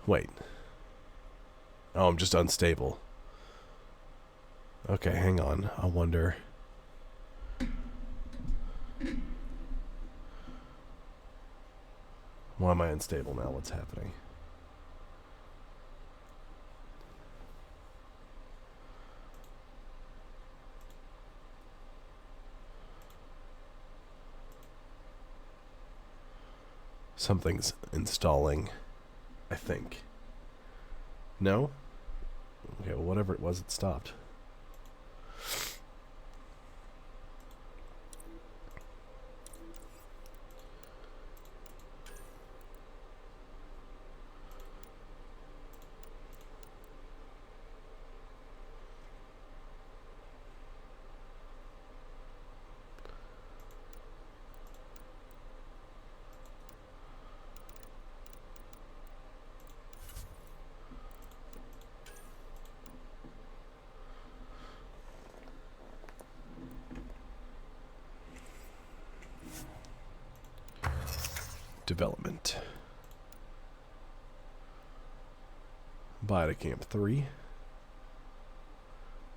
Wait. Oh, I'm just unstable. Okay, hang on. I wonder... Why am I unstable now? What's happening? Something's installing, I think. No? Okay, well, whatever it was, it stopped. Development. Buy to camp 3.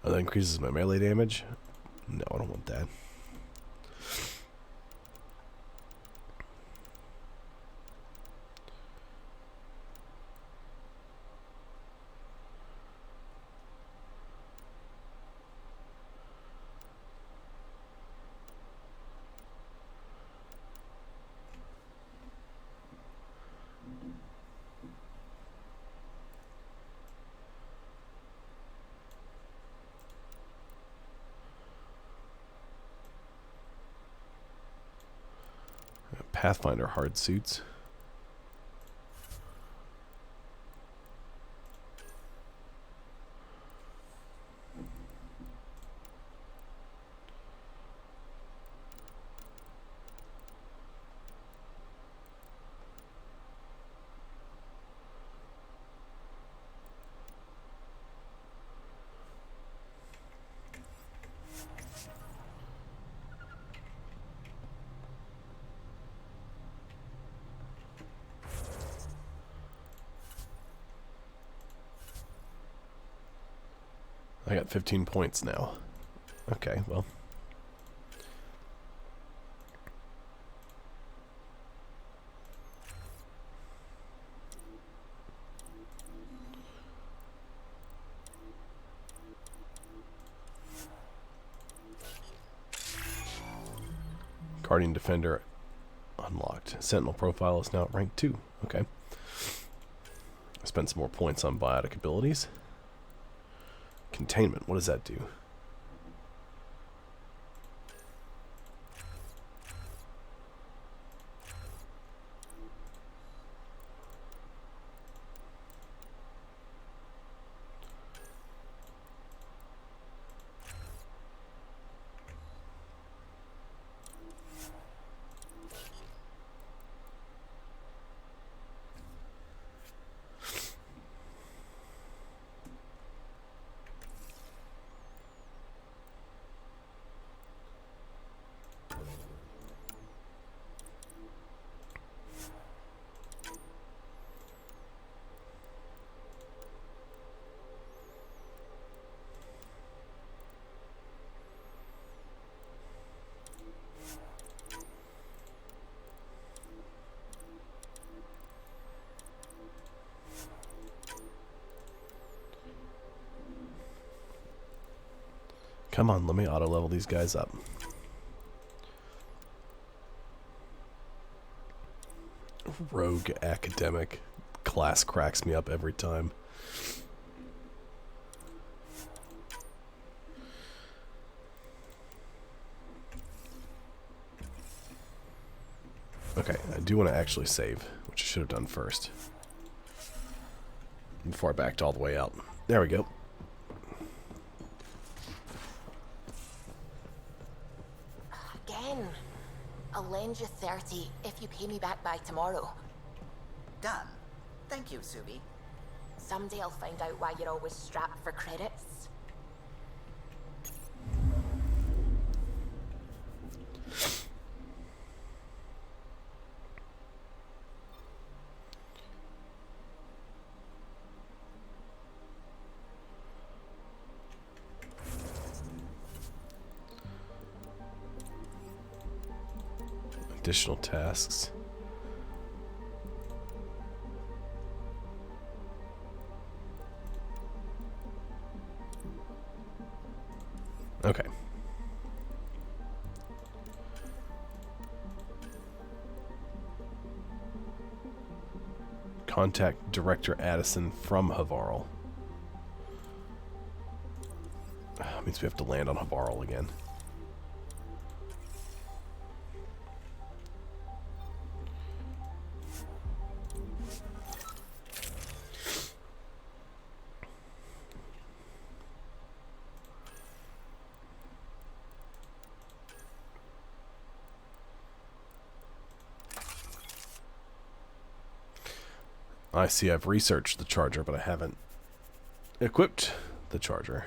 Oh, that increases my melee damage? No, I don't want that. Pathfinder hard suits. I got 15 points now. Okay, well. Guardian Defender unlocked. Sentinel profile is now at rank 2. Okay. I spent some more points on biotic abilities. Containment, what does that do? Come on, let me auto-level these guys up. Rogue academic class cracks me up every time. Okay, I do want to actually save, which I should have done first. Before I backed all the way out. There we go. Again. I'll lend you 30 if you pay me back by tomorrow. Done. Thank you, Subi. Someday I'll find out why you're always strapped for credits. Additional tasks. Okay. Contact Director Addison from Havarl. Means we have to land on Havarl again. I see I've researched the charger, but I haven't equipped the charger.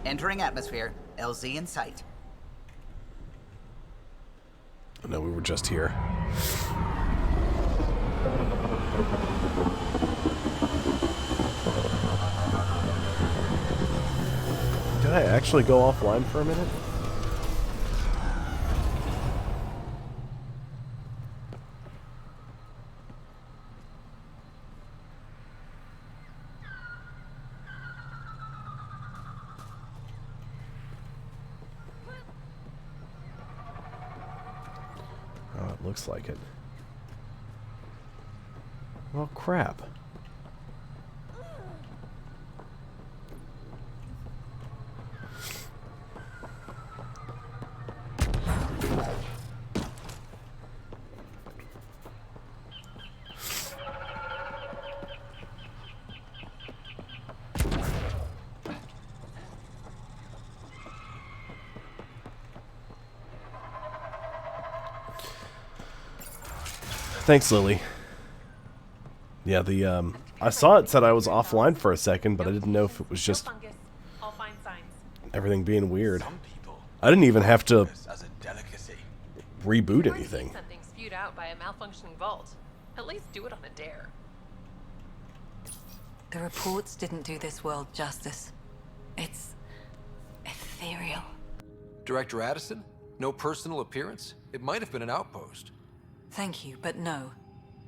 Entering atmosphere. LZ in sight. No, we were just here. Did I actually go offline for a minute? Oh, it looks like it. Well, crap. Thanks, Lily. Yeah, the I saw it said I was offline for a second, but I didn't know if it was just everything being weird. I didn't even have to reboot anything. Something spewed out by a malfunctioning vault. At least do it on a dare. The reports didn't do this world justice. It's ethereal. Director Addison? No personal appearance? It might have been an outpost. Thank you, but no.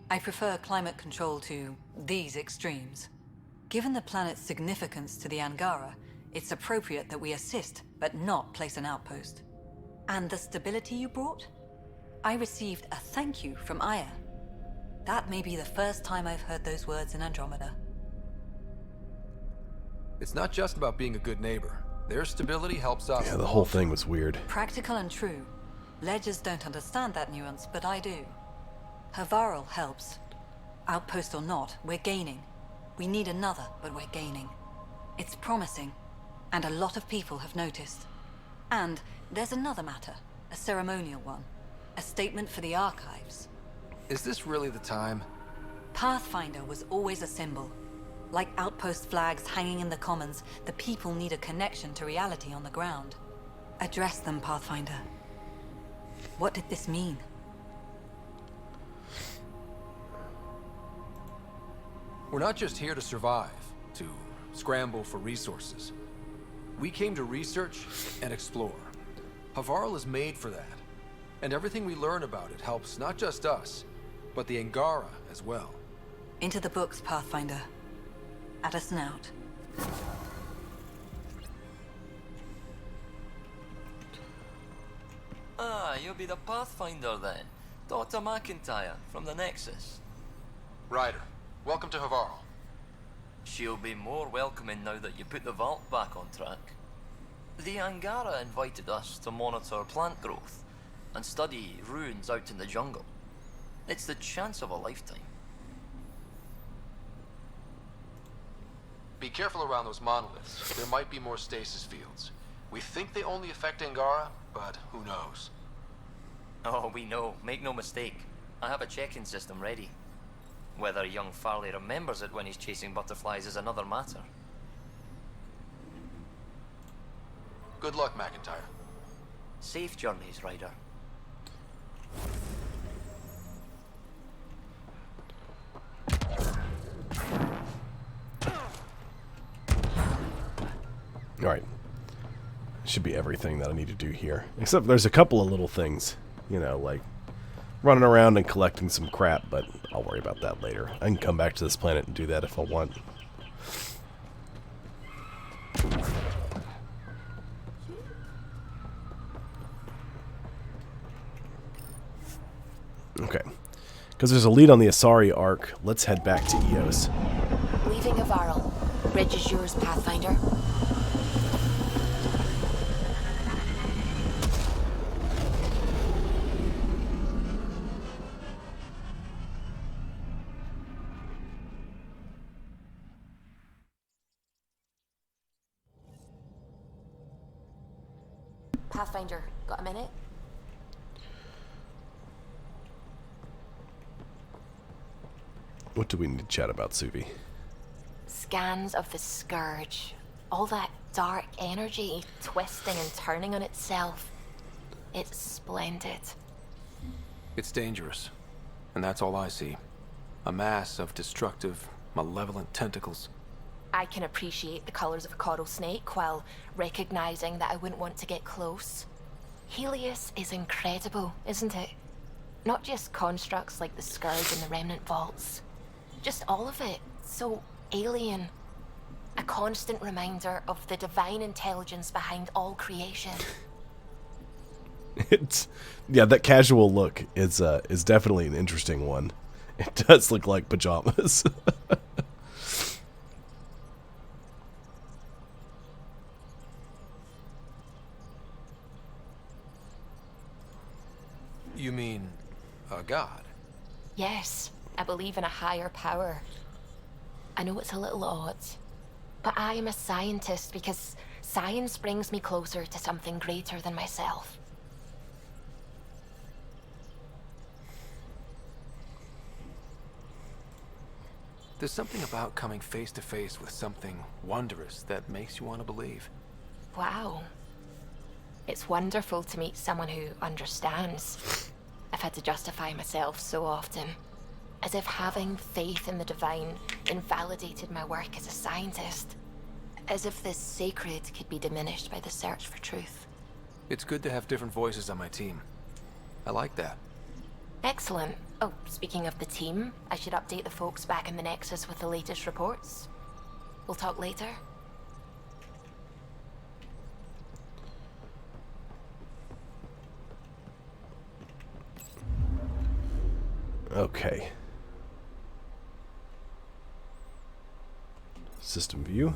I prefer climate control to these extremes. Given the planet's significance to the Angara, it's appropriate that we assist, but not place an outpost. And the stability you brought? I received a thank you from Aya. That may be the first time I've heard those words in Andromeda. It's not just about being a good neighbor. Their stability helps us. Yeah, the whole thing was weird. Practical and true. Ledgers don't understand that nuance, but I do. Havarl helps. Outpost or not, we're gaining. We need another, but we're gaining. It's promising, and a lot of people have noticed. And there's another matter, a ceremonial one. A statement for the archives. Is this really the time? Pathfinder was always a symbol. Like outpost flags hanging in the commons, the people need a connection to reality on the ground. Address them, Pathfinder. What did this mean? We're not just here to survive, to scramble for resources. We came to research and explore. Havarl is made for that. And everything we learn about it helps not just us, but the Angara as well. Into the books, Pathfinder. Addison out. Ah, you'll be the Pathfinder then. Dr. McIntyre from the Nexus. Ryder, welcome to Havarl. She'll be more welcoming now that you put the vault back on track. The Angara invited us to monitor plant growth and study ruins out in the jungle. It's the chance of a lifetime. Be careful around those monoliths. There might be more stasis fields. We think they only affect Angara, but who knows? Oh, we know. Make no mistake. I have a check-in system ready. Whether young Farley remembers it when he's chasing butterflies is another matter. Good luck, McIntyre. Safe journeys, Ryder. Alright. Should be everything that I need to do here. Except there's a couple of little things. You know, like running around and collecting some crap, but I'll worry about that later. I can come back to this planet and do that if I want. Okay. Because there's a lead on the Asari arc, let's head back to Eos. Leaving Avaril. Bridge is yours, Pathfinder. Pathfinder, got a minute? What do we need to chat about, Suvi? Scans of the Scourge. All that dark energy twisting and turning on itself. It's splendid. It's dangerous. And that's all I see. A mass of destructive, malevolent tentacles. I can appreciate the colors of a coral snake while recognizing that I wouldn't want to get close. Helios is incredible, isn't it? Not just constructs like the Scourge and the Remnant Vaults. Just all of it. So alien. A constant reminder of the divine intelligence behind all creation. It's yeah, that casual look is definitely an interesting one. It does look like pajamas. You mean a god? Yes, I believe in a higher power. I know it's a little odd, but I am a scientist because science brings me closer to something greater than myself. There's something about coming face to face with something wondrous that makes you want to believe. Wow. It's wonderful to meet someone who understands. I've had to justify myself so often, as if having faith in the divine invalidated my work as a scientist. As if this sacred could be diminished by the search for truth. It's good to have different voices on my team. I like that. Excellent. Oh, speaking of the team, I should update the folks back in the Nexus with the latest reports. We'll talk later. Okay. System view.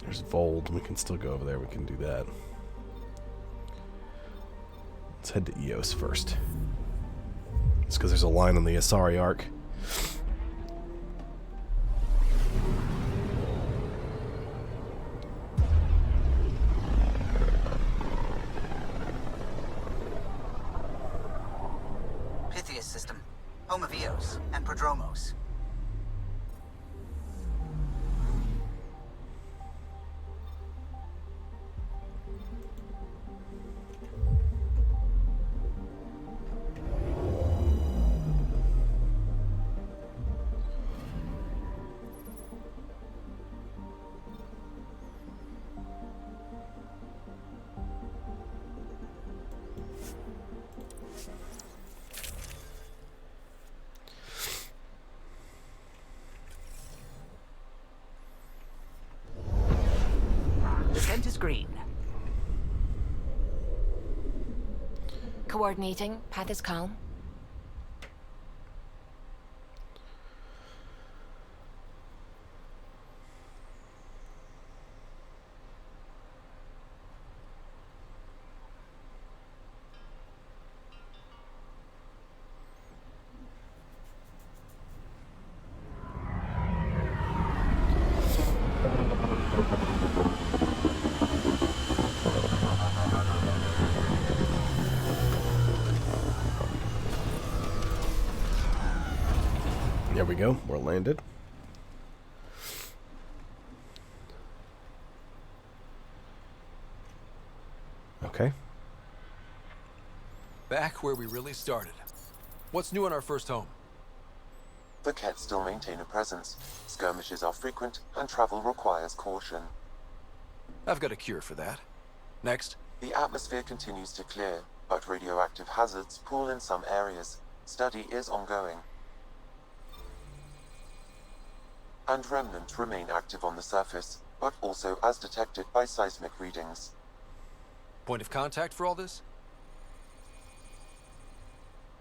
There's Vold. We can still go over there. We can do that. Let's head to Eos first. It's because there's a line on the Asari arc. Pythias system. Home of Eos and Prodromos. Descent is green. Coordinating. Path is calm. There we go. We're landed. Okay. Back where we really started. What's new on our first home? The Kett still maintain a presence. Skirmishes are frequent, and travel requires caution. I've got a cure for that. Next. The atmosphere continues to clear, but radioactive hazards pool in some areas. Study is ongoing. And remnants remain active on the surface, but also as detected by seismic readings. Point of contact for all this?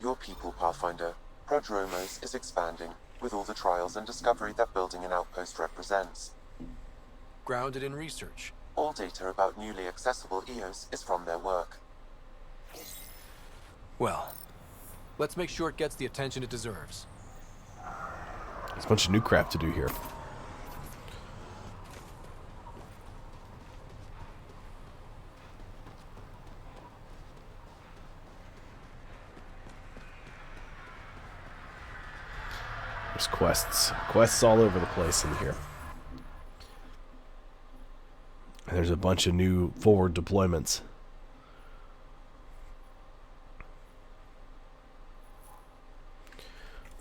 Your people, Pathfinder. Prodromos is expanding, with all the trials and discovery that building an outpost represents. Grounded in research. All data about newly accessible EOS is from their work. Well, let's make sure it gets the attention it deserves. There's a bunch of new crap to do here. There's quests. Quests all over the place in here. And there's a bunch of new forward deployments.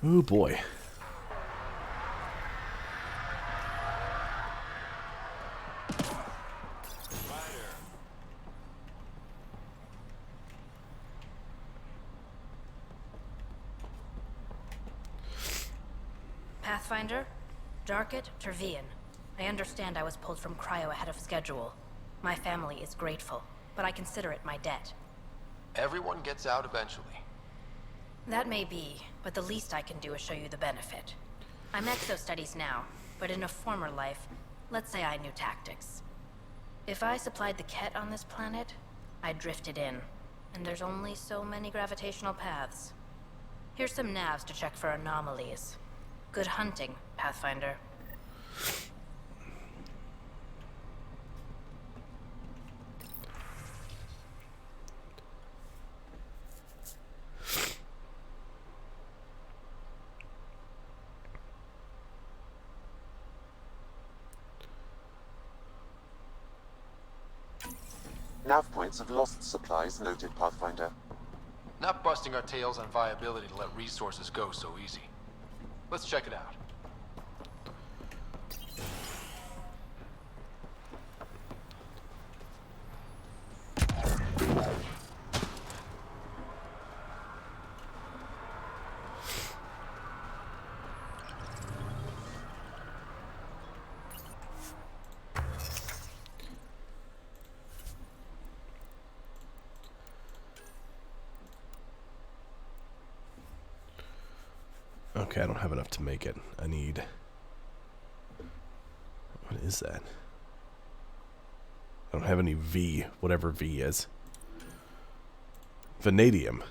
Oh boy. Pathfinder, Darket, Tervian. I understand I was pulled from Cryo ahead of schedule. My family is grateful, but I consider it my debt. Everyone gets out eventually. That may be, but the least I can do is show you the benefit. I'm exo-studies now, but in a former life, let's say I knew tactics. If I supplied the Kett on this planet, I drifted in, and there's only so many gravitational paths. Here's some navs to check for anomalies. Good hunting, Pathfinder. Nav points have lost supplies noted, Pathfinder. Not busting our tails on viability to let resources go so easy. Let's check it out. Okay, I don't have enough to make it. I need... What is that? I don't have any V, whatever V is. Vanadium.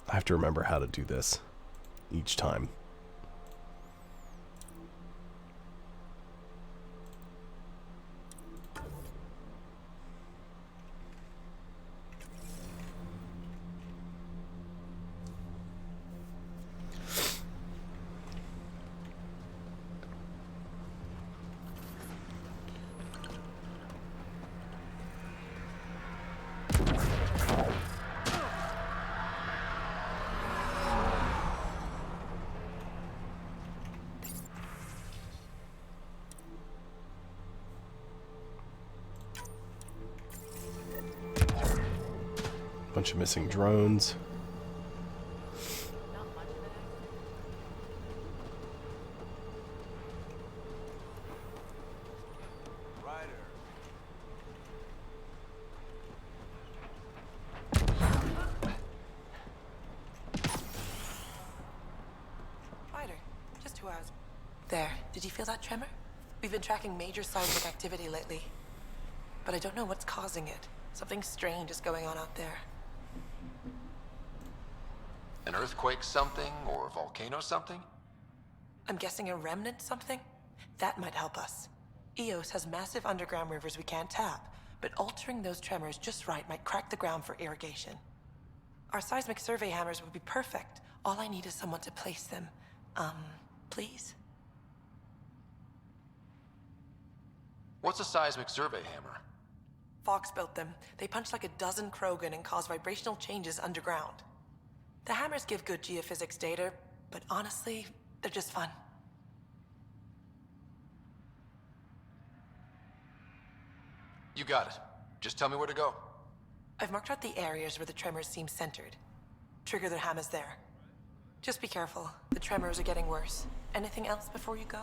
I have to remember how to do this each time. Bunch of missing drones. Did you feel that tremor? We've been tracking major seismic activity lately, but I don't know what's causing it. Something strange is going on out there. An earthquake something, or a volcano something? I'm guessing a remnant something? That might help us. Eos has massive underground rivers we can't tap, but altering those tremors just right might crack the ground for irrigation. Our seismic survey hammers would be perfect. All I need is someone to place them. Please? What's a seismic survey hammer? Fox built them. They punch like a dozen Krogan and cause vibrational changes underground. The hammers give good geophysics data, but honestly, they're just fun. You got it. Just tell me where to go. I've marked out the areas where the tremors seem centered. Trigger the hammers there. Just be careful. The tremors are getting worse. Anything else before you go?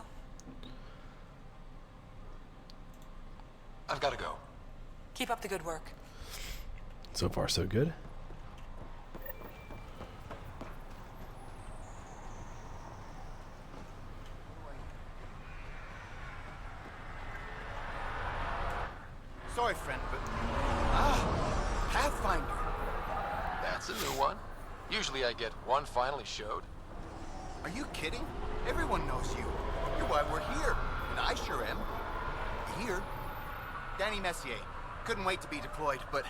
I've got to go. Keep up the good work. So far, so good. Sorry, friend, but... Pathfinder. That's a new one. Usually I get one finally showed. Are you kidding? Everyone knows you. You're why we're here. And I sure am. Here. Danny Messier. Couldn't wait to be deployed, but...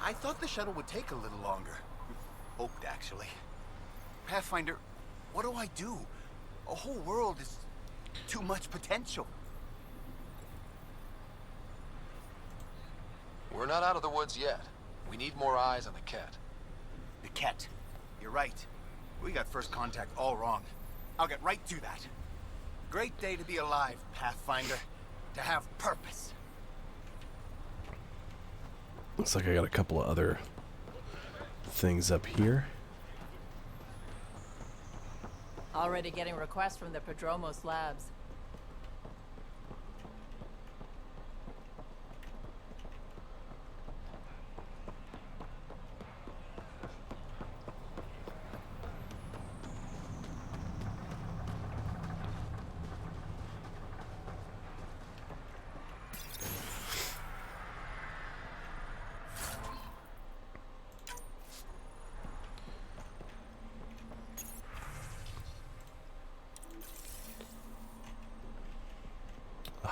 I thought the shuttle would take a little longer. Hoped, actually. Pathfinder, what do I do? A whole world is... too much potential. We're not out of the woods yet. We need more eyes on the Ket. The Ket. You're right. We got first contact all wrong. I'll get right to that. Great day to be alive, Pathfinder. To have purpose. Looks like I got a couple of other things up here. Already getting requests from the Prodromos labs.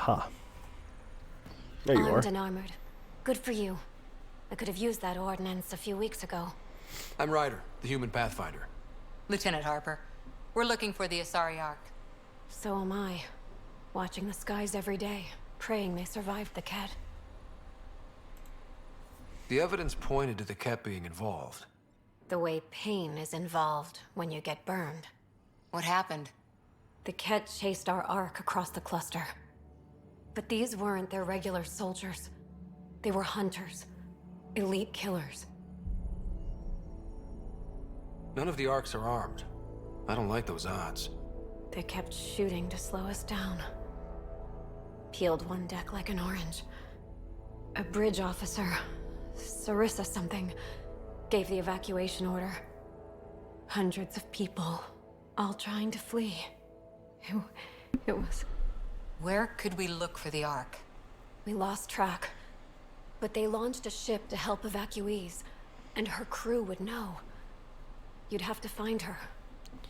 Aha. There you are. Armed and armored. Good for you. I could have used that ordnance a few weeks ago. I'm Ryder, the human pathfinder. Lieutenant Harper, we're looking for the Asari Ark. So am I. Watching the skies every day, praying they survived the Ket. The evidence pointed to the Ket being involved. The way pain is involved when you get burned. What happened? The Ket chased our Ark across the cluster. But these weren't their regular soldiers. They were hunters. Elite killers. None of the Arks are armed. I don't like those odds. They kept shooting to slow us down. Peeled one deck like an orange. A bridge officer, Sarissa something, gave the evacuation order. Hundreds of people, all trying to flee. It was... Where could we look for the Ark? We lost track. But they launched a ship to help evacuees, and her crew would know. You'd have to find her.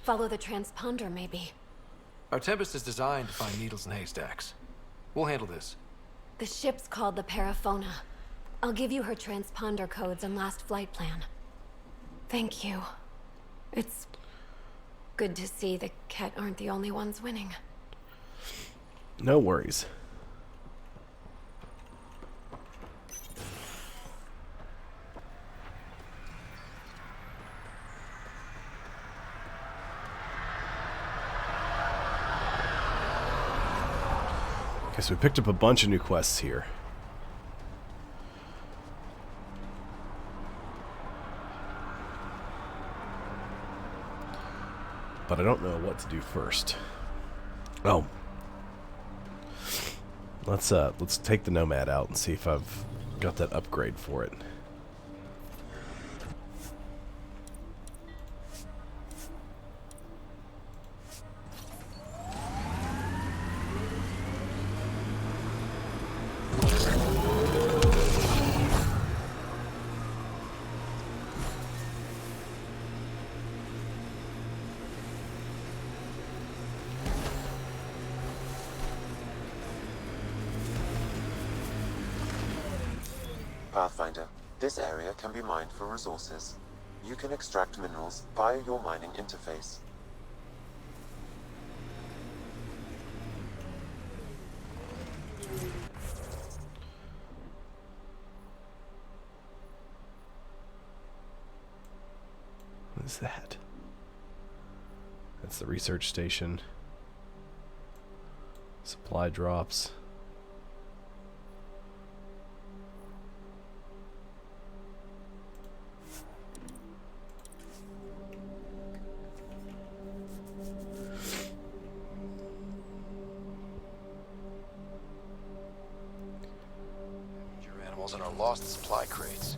Follow the transponder, maybe. Our Tempest is designed to find needles in haystacks. We'll handle this. The ship's called the Paraphona. I'll give you her transponder codes and last flight plan. Thank you. It's good to see the Ket aren't the only ones winning. No worries. Okay, so we picked up a bunch of new quests here. But I don't know what to do first. Oh. Let's take the Nomad out and see if I've got that upgrade for it. Pathfinder, this area can be mined for resources. You can extract minerals via your mining interface. What is that? That's the research station. Supply drops. Your animals in our lost supply crates.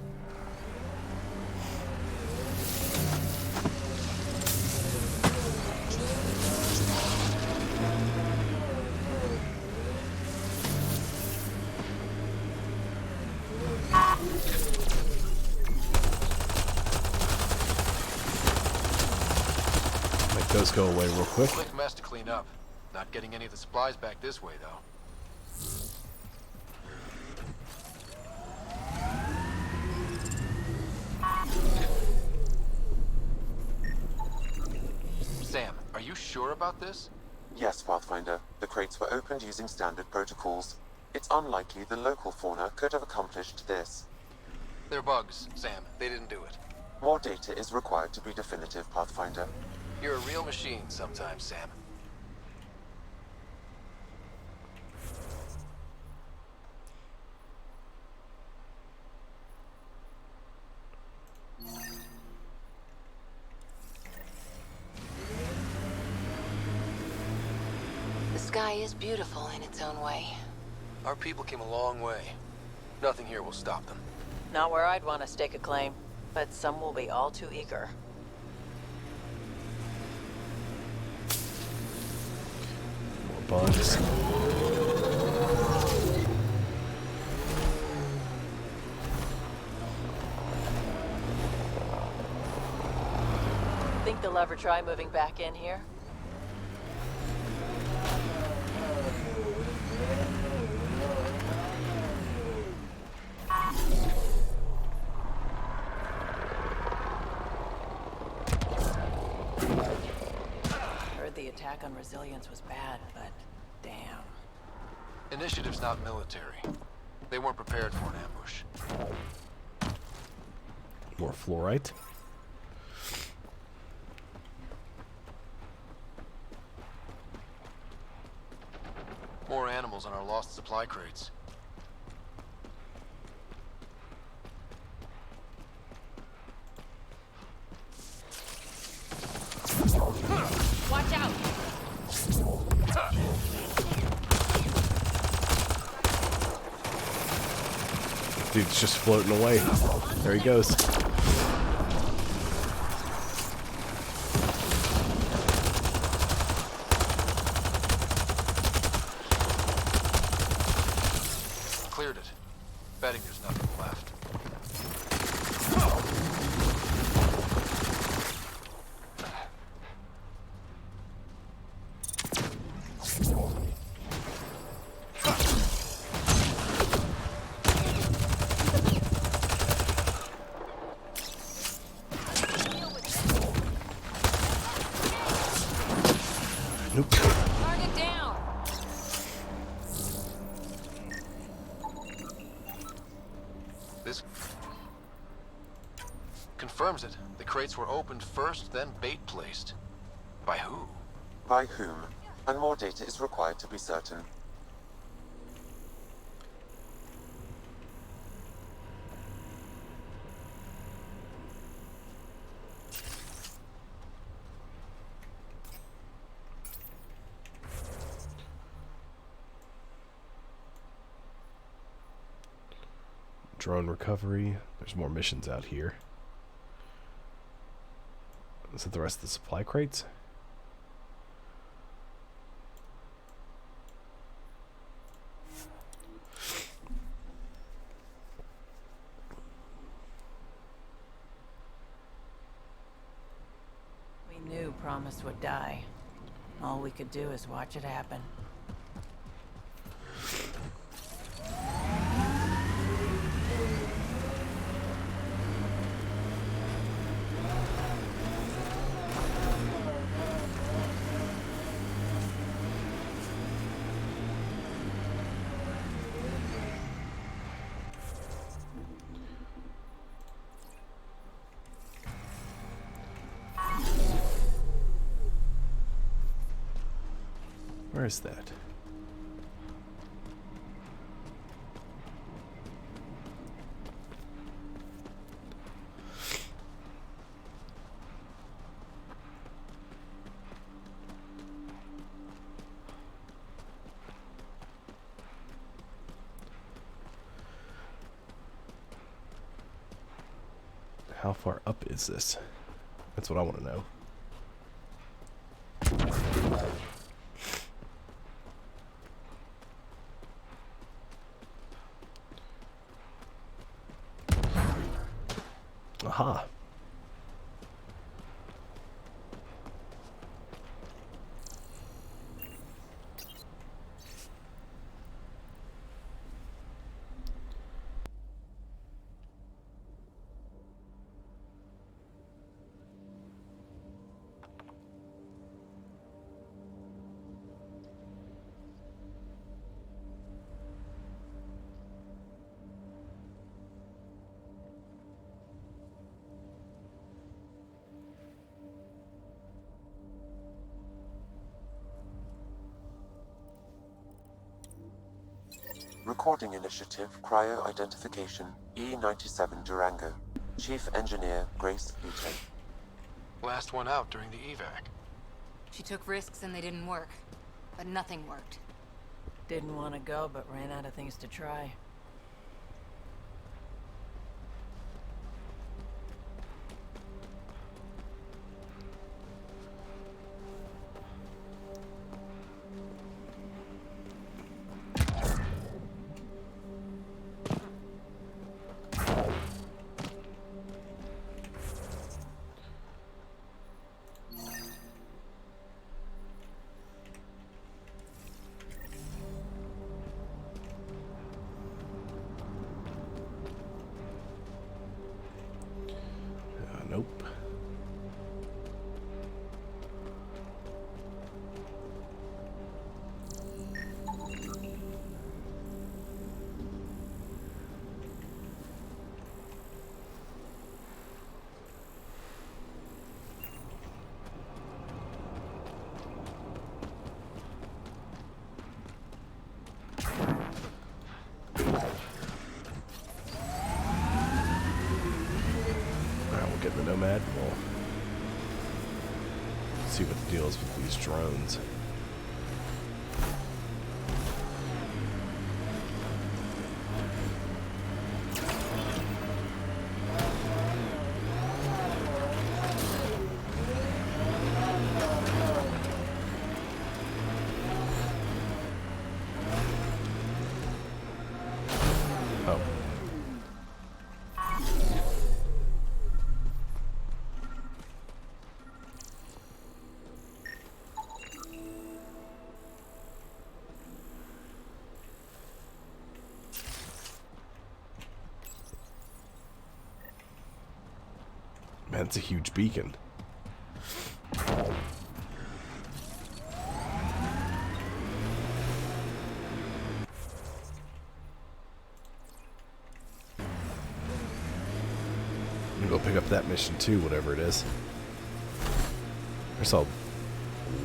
Make those go away real quick. Quick mess to clean up. Not getting any of the supplies back this way, though. Sam, are you sure about this? Yes, Pathfinder. The crates were opened using standard protocols. It's unlikely the local fauna could have accomplished this. They're bugs, Sam. They didn't do it. More data is required to be definitive, Pathfinder. You're a real machine sometimes, Sam. The sky is beautiful in its own way. Our people came a long way. Nothing here will stop them. Not where I'd want to stake a claim, but some will be all too eager. More bugs. Think they'll ever try moving back in here? Heard the attack on Resilience was bad, but damn. Initiative's not military. They weren't prepared for an ambush. More fluorite. More animals on our lost supply crates. Watch out! Dude's just floating away. There he goes. Cleared it. Betting there's nothing left. Nope. Target down! This confirms it. The crates were opened first, then bait placed. By who? By whom? And more data is required to be certain. Drone recovery. There's more missions out here. Is it the rest of the supply crates? We knew Promise would die. All we could do is watch it happen. Where is that? How far up is this? That's what I want to know. Aha. Recording Initiative Cryo-Identification E-97 Durango. Chief Engineer Grace Butte. Last one out during the evac. She took risks and they didn't work. But nothing worked. Didn't want to go, but ran out of things to try. Nope. Get the Nomad. We'll see what the deal is with these drones. Oh. Man, it's a huge beacon. I'm gonna go pick up that mission too, whatever it is. There's a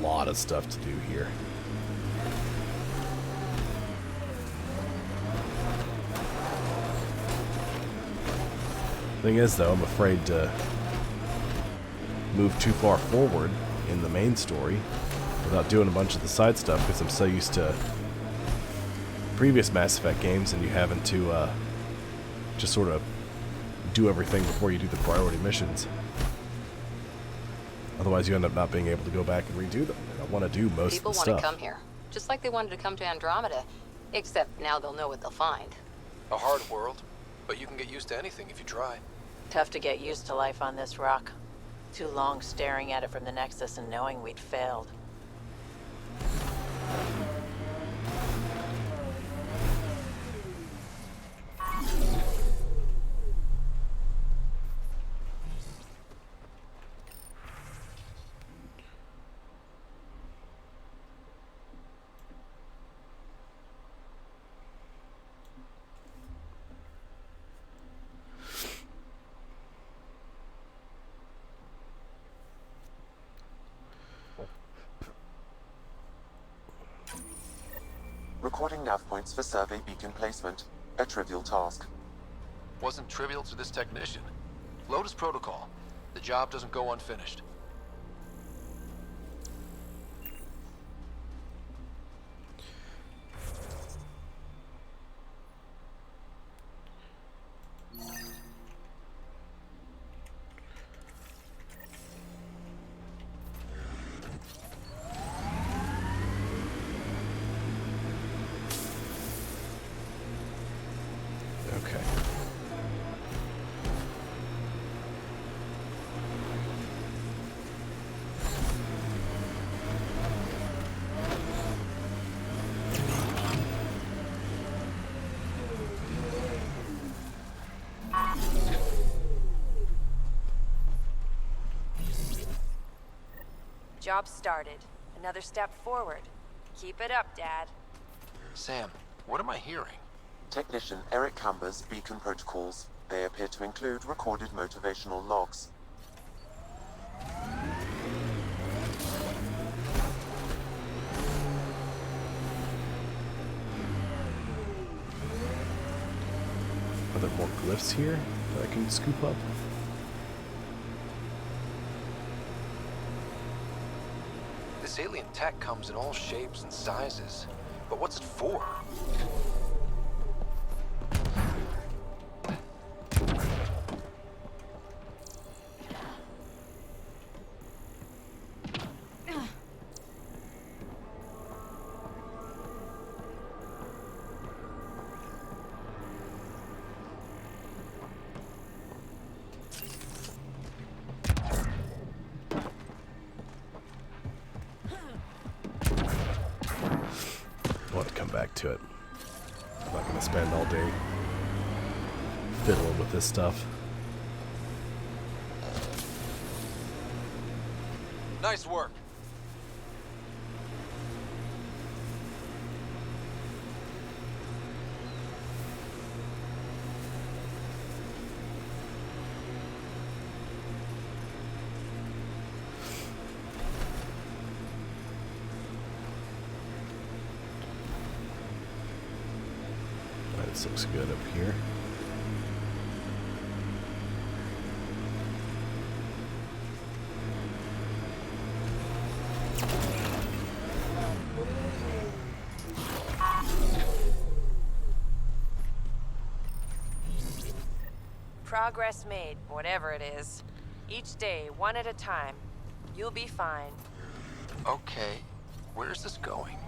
lot of stuff to do here. Thing is, though, I'm afraid to move too far forward in the main story without doing a bunch of the side stuff, because I'm so used to previous Mass Effect games and you having to just sort of do everything before you do the priority missions. Otherwise you end up not being able to go back and redo them. I want to do most People of the want stuff. to come here, just like they wanted to come to Andromeda, except now they'll know what they'll find. A hard world, but you can get used to anything if you try. Tough to get used to life on this rock. Too long staring at it from the Nexus and knowing we'd failed. Recording nav points for survey beacon placement. A trivial task. Wasn't trivial to this technician. Lotus protocol. The job doesn't go unfinished. Okay. Job started. Another step forward. Keep it up, Dad. Sam, what am I hearing? Technician Eric Camber's beacon protocols. They appear to include recorded motivational logs. Are there more glyphs here that I can scoop up? This alien tech comes in all shapes and sizes. But what's it for? I'll have to come back to it. I'm not going to spend all day fiddling with this stuff. Nice work. This looks good up here. Progress made, whatever it is. Each day, one at a time. You'll be fine. Okay, where's this going?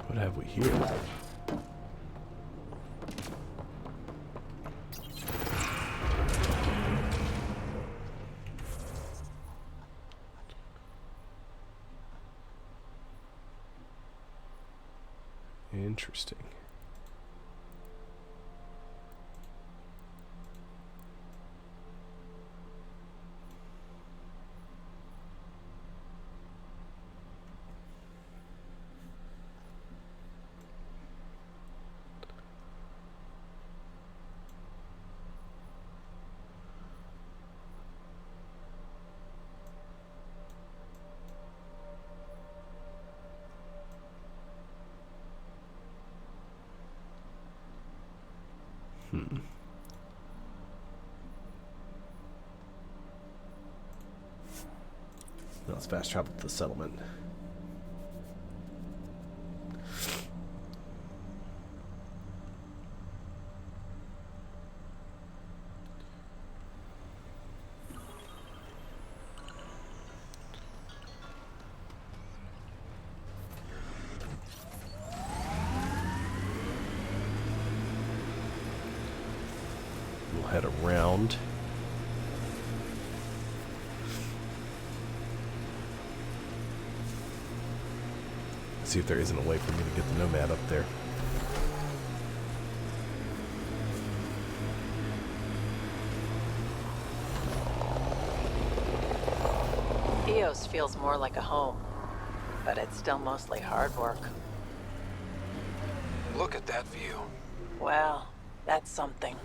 What have we here? Interesting. Let's fast travel to the settlement. We'll head around. See if there isn't a way for me to get the Nomad up there. Eos feels more like a home, but it's still mostly hard work. Look at that view. Well, that's something.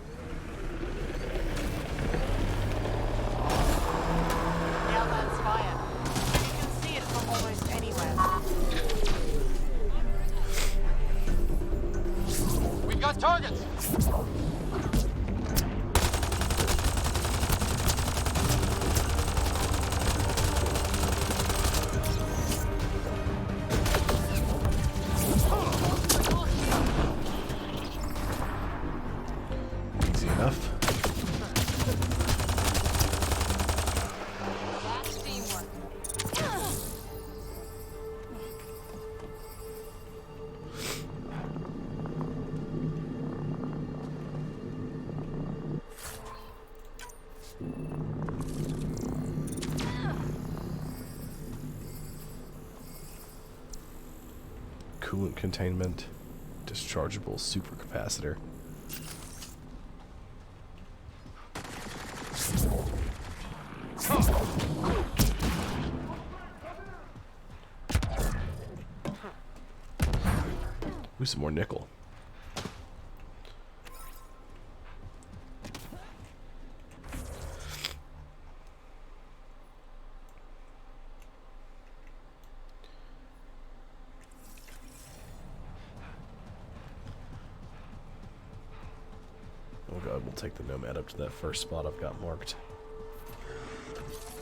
Now that's fire. You can see it from almost anywhere. We've got targets! Easy enough. That's teamwork. Coolant containment, dischargeable supercapacitor. Ooh, some more nickel. Oh god, we'll take the Nomad up to that first spot I've got marked.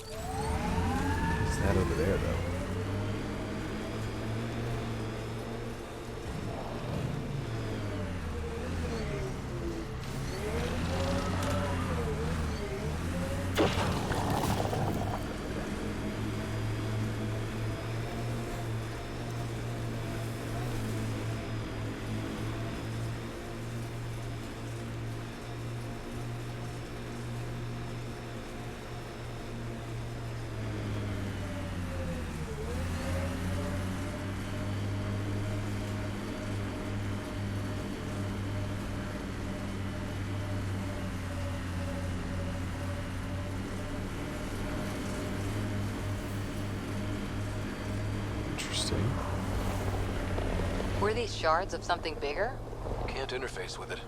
What's that over there, though? Interesting. Were these shards of something bigger? Can't interface with it.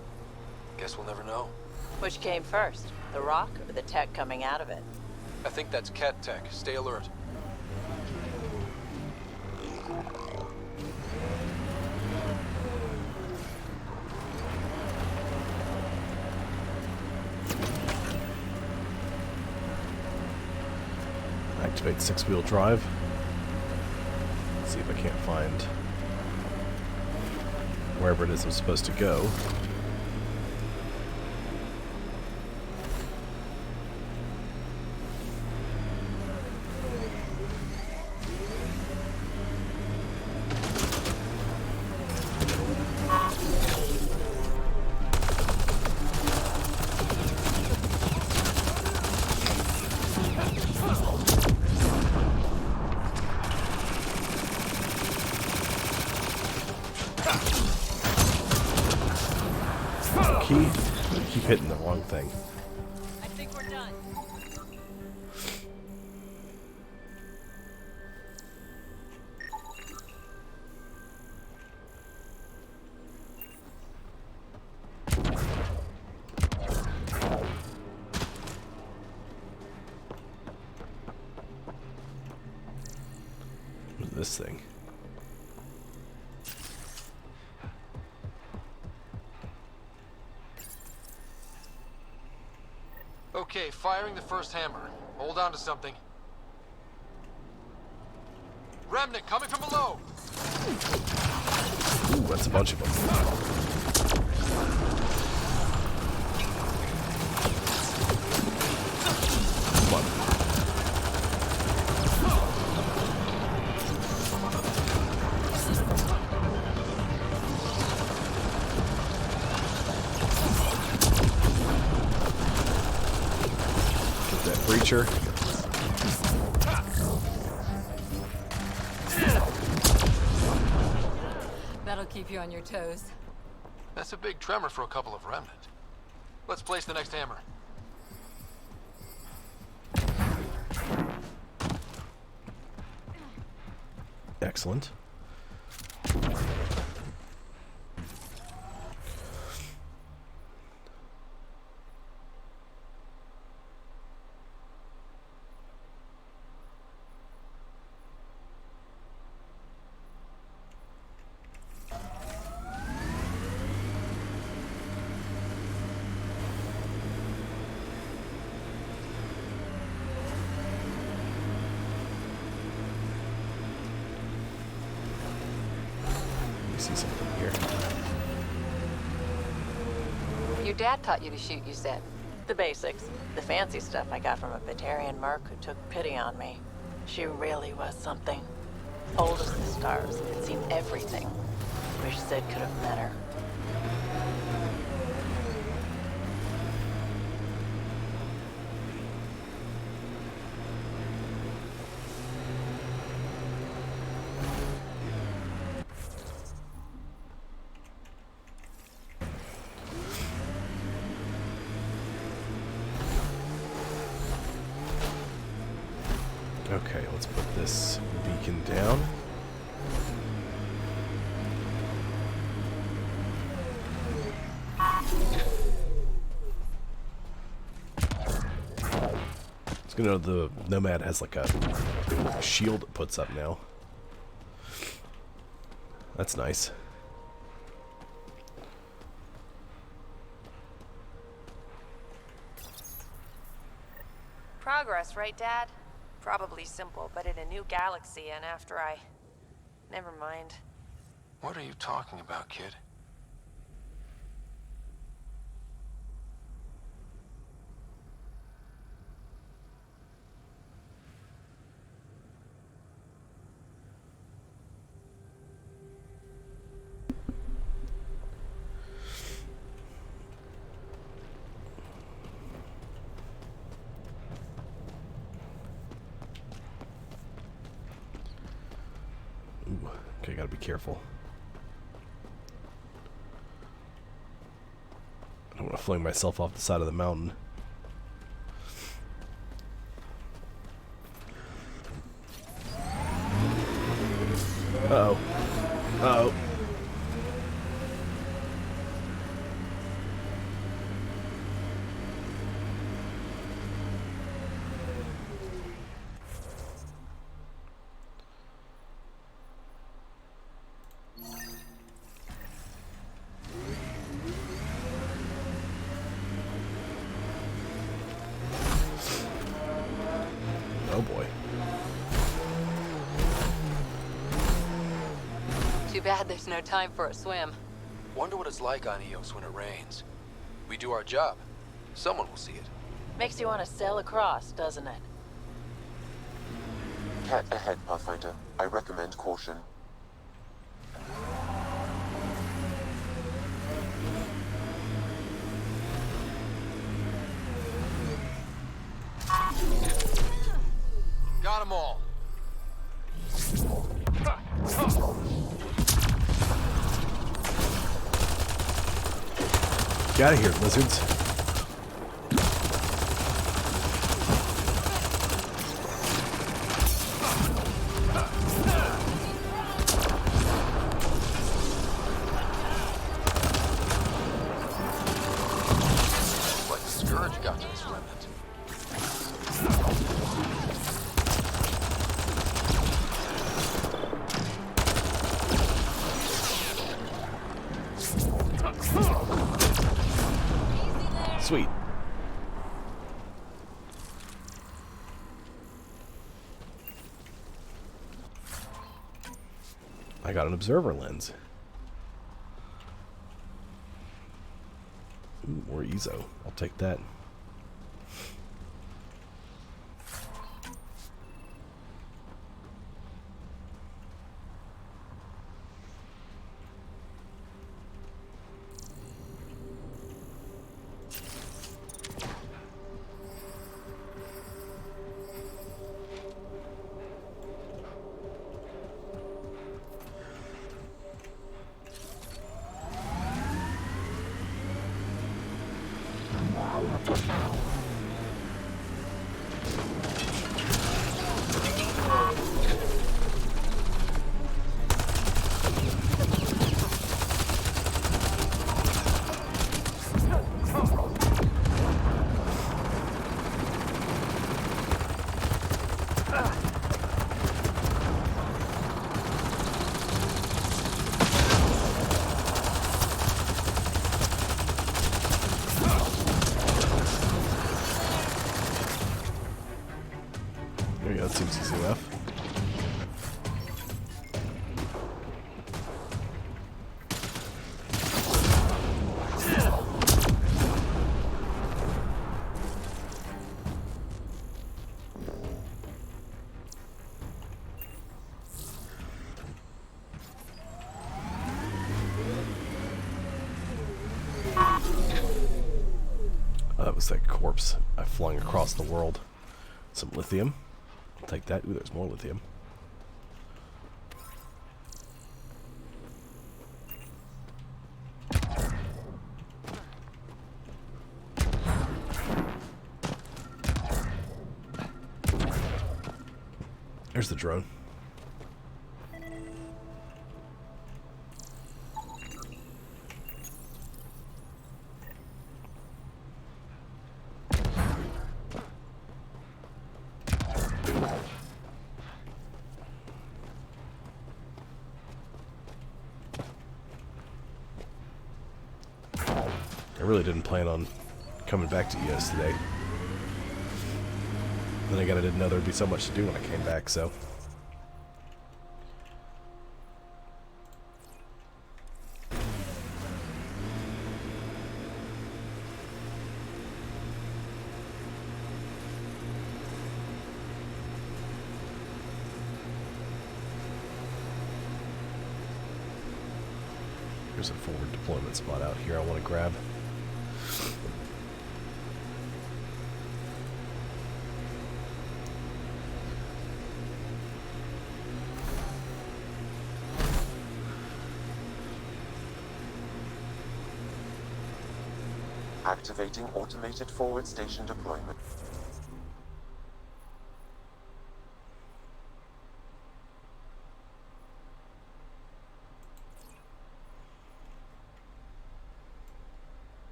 Guess we'll never know. Which came first, the rock or the tech coming out of it? I think that's cat tech. Stay alert. Activate 6-wheel drive. See if I can't find wherever it is I'm supposed to go. Keep hitting the wrong thing. I think we're done. What is this thing? Okay, firing the first hammer. Hold on to something. Remnant coming from below! Ooh, that's a bunch of them. Come on. Get that breacher. That'll keep you on your toes. That's a big tremor for a couple of remnant. Let's place the next hammer. Excellent. see something here. Your dad taught you to shoot, you said. The basics. The fancy stuff I got from a Batarian merc who took pity on me. She really was something. Old as the stars, had seen everything. Wish Sid could have met her. Okay, let's put this beacon down. It's gonna, the Nomad has like a shield it puts up now. That's nice. Progress, right, Dad? Probably simple, but in a new galaxy, and after I... Never mind. What are you talking about, kid? Ooh, okay, gotta be careful. I don't want to fling myself off the side of the mountain. Uh-oh. Uh-oh. Oh boy. Too bad there's no time for a swim. Wonder what it's like on Eos when it rains. We do our job. Someone will see it. Makes you want to sail across, doesn't it? Cat ahead, Pathfinder. I recommend caution. Got them all. Get out of here, lizards. Like the Scourge got to this remnant. Sweet. I got an observer lens. Ooh, more EZO. I'll take that. was that corpse I flung across the world. Some lithium. I'll take that. Ooh, there's more lithium. There's the drone. I really didn't plan on coming back to EOS today. Then again, I didn't know there'd be so much to do when I came back, so. There's a forward deployment spot out here I want to grab. Activating automated forward station deployment.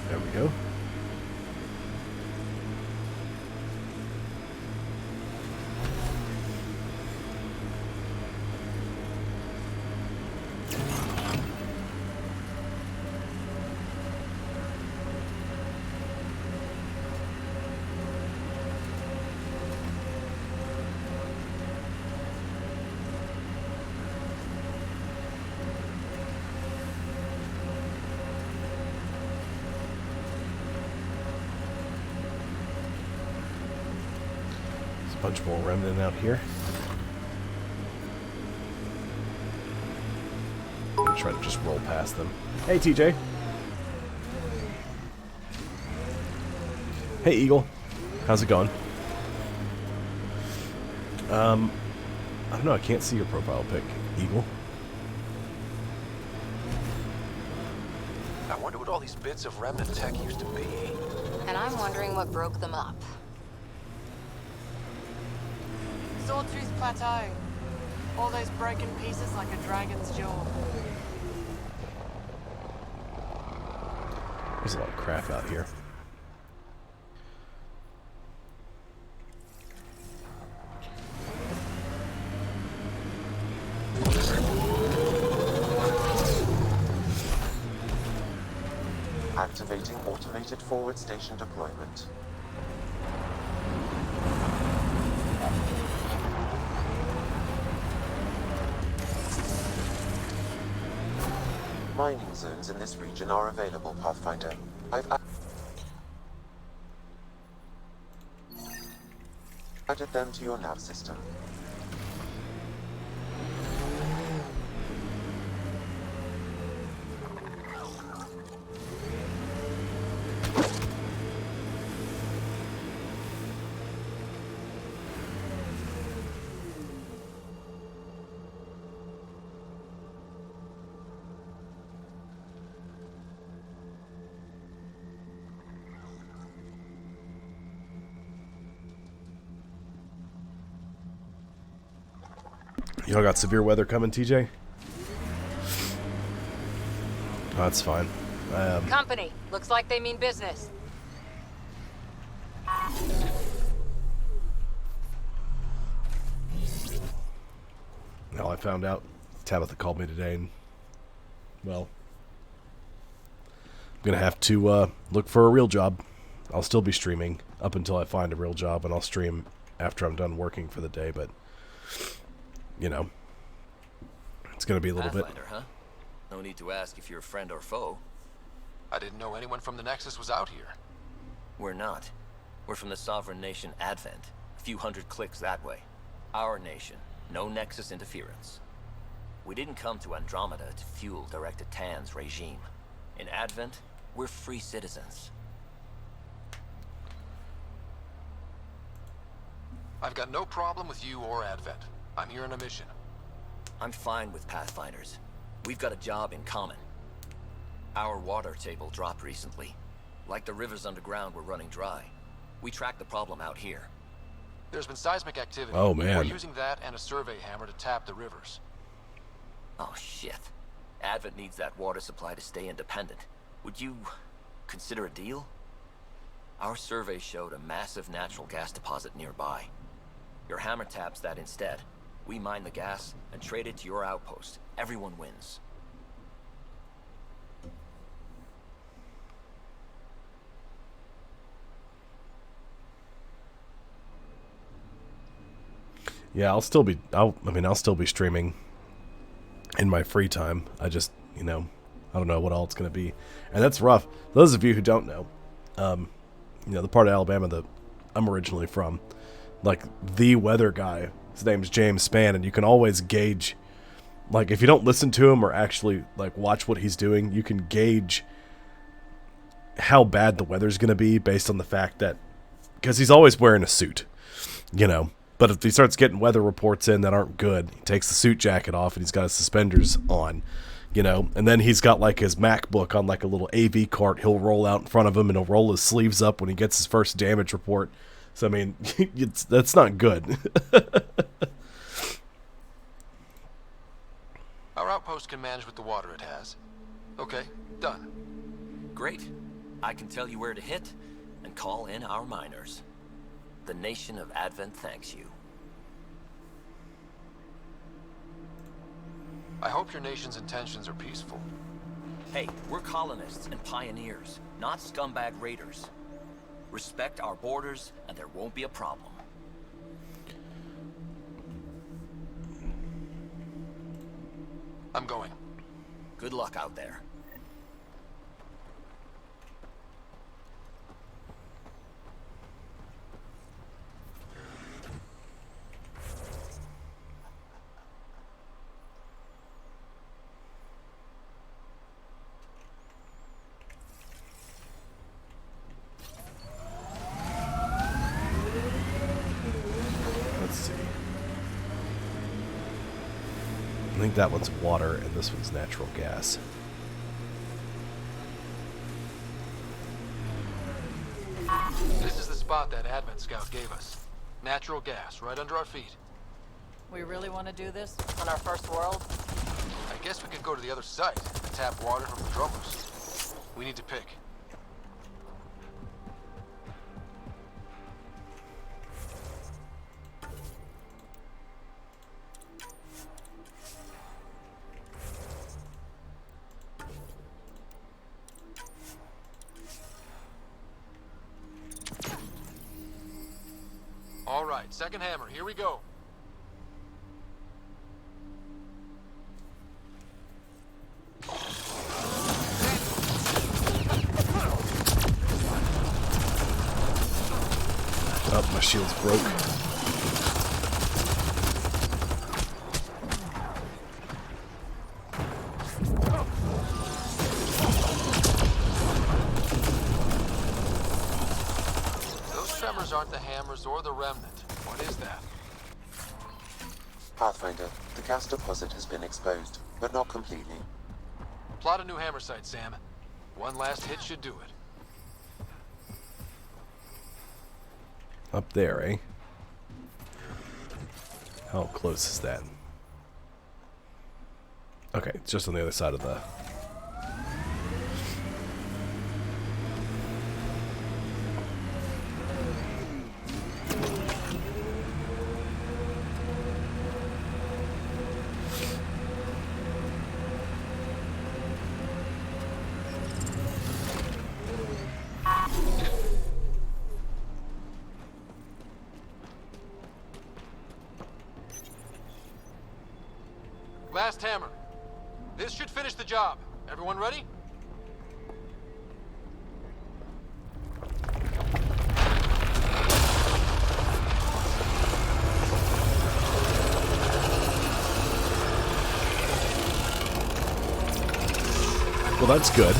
There we go. Bunch more remnant out here. I'm gonna try to just roll past them. Hey, TJ. Hey, Eagle. How's it going? I don't know. I can't see your profile pic, Eagle. I wonder what all these bits of remnant tech used to be. And I'm wondering what broke them up. Sawtooth Plateau. All those broken pieces like a dragon's jaw. There's a lot of crap out here. Activating automated forward station deployment. Mining zones in this region are available, Pathfinder. I've added them to your nav system. Y'all got severe weather coming, TJ? Oh, that's fine. Company. Looks like they mean business. Well, I found out Tabitha called me today, and well, I'm gonna have to look for a real job. I'll still be streaming up until I find a real job, and I'll stream after I'm done working for the day, but you know, it's gonna be a little Pathfinder, huh? No need to ask if you're a friend or foe. I didn't know anyone from the Nexus was out here. We're not. We're from the sovereign nation Advent, a few hundred clicks that way. Our nation, no Nexus interference. We didn't come to Andromeda to fuel Director Tan's regime. In Advent, we're free citizens. I've got no problem with you or Advent. I'm here on a mission. I'm fine with Pathfinders. We've got a job in common. Our water table dropped recently. Like the rivers underground were running dry. We tracked the problem out here. There's been seismic activity. Oh, man. We're using that and a survey hammer to tap the rivers. Oh, shit. Advent needs that water supply to stay independent. Would you consider a deal? Our survey showed a massive natural gas deposit nearby. Your hammer taps that instead. We mine the gas and trade it to your outpost. Everyone wins. Yeah, I'll still be streaming in my free time. I just, I don't know what all it's going to be. And that's rough. Those of you who don't know, the part of Alabama that I'm originally from, like, the weather guy, his name's James Spann, and you can always gauge, like, if you don't listen to him or actually, like, watch what he's doing, you can gauge how bad the weather's going to be based on the fact that, because he's always wearing a suit, But if he starts getting weather reports in that aren't good, he takes the suit jacket off and he's got his suspenders on, and then he's got like his MacBook on like a little AV cart he'll roll out in front of him, and he'll roll his sleeves up when he gets his first damage report. So, I mean, that's not good. Our outpost can manage with the water it has. Okay, done. Great. I can tell you where to hit and call in our miners. The nation of Advent thanks you. I hope your nation's intentions are peaceful. Hey, we're colonists and pioneers, not scumbag raiders. Respect our borders, and there won't be a problem. I'm going. Good luck out there. I think that one's water and this one's natural gas. This is the spot that Advent Scout gave us. Natural gas, right under our feet. We really want to do this on our first world? I guess we could go to the other site and tap water from the drummers. We need to pick. All right, second hammer, here we go. Oh, my shield's broke. Aren't the hammers or the remnant. What is that? Pathfinder, the gas deposit has been exposed, but not completely. Plot a new hammer site, Sam. One last hit should do it. Up there, eh? How close is that? Okay, it's just on the other side of the... Last hammer. This should finish the job. Everyone ready? Well, that's good.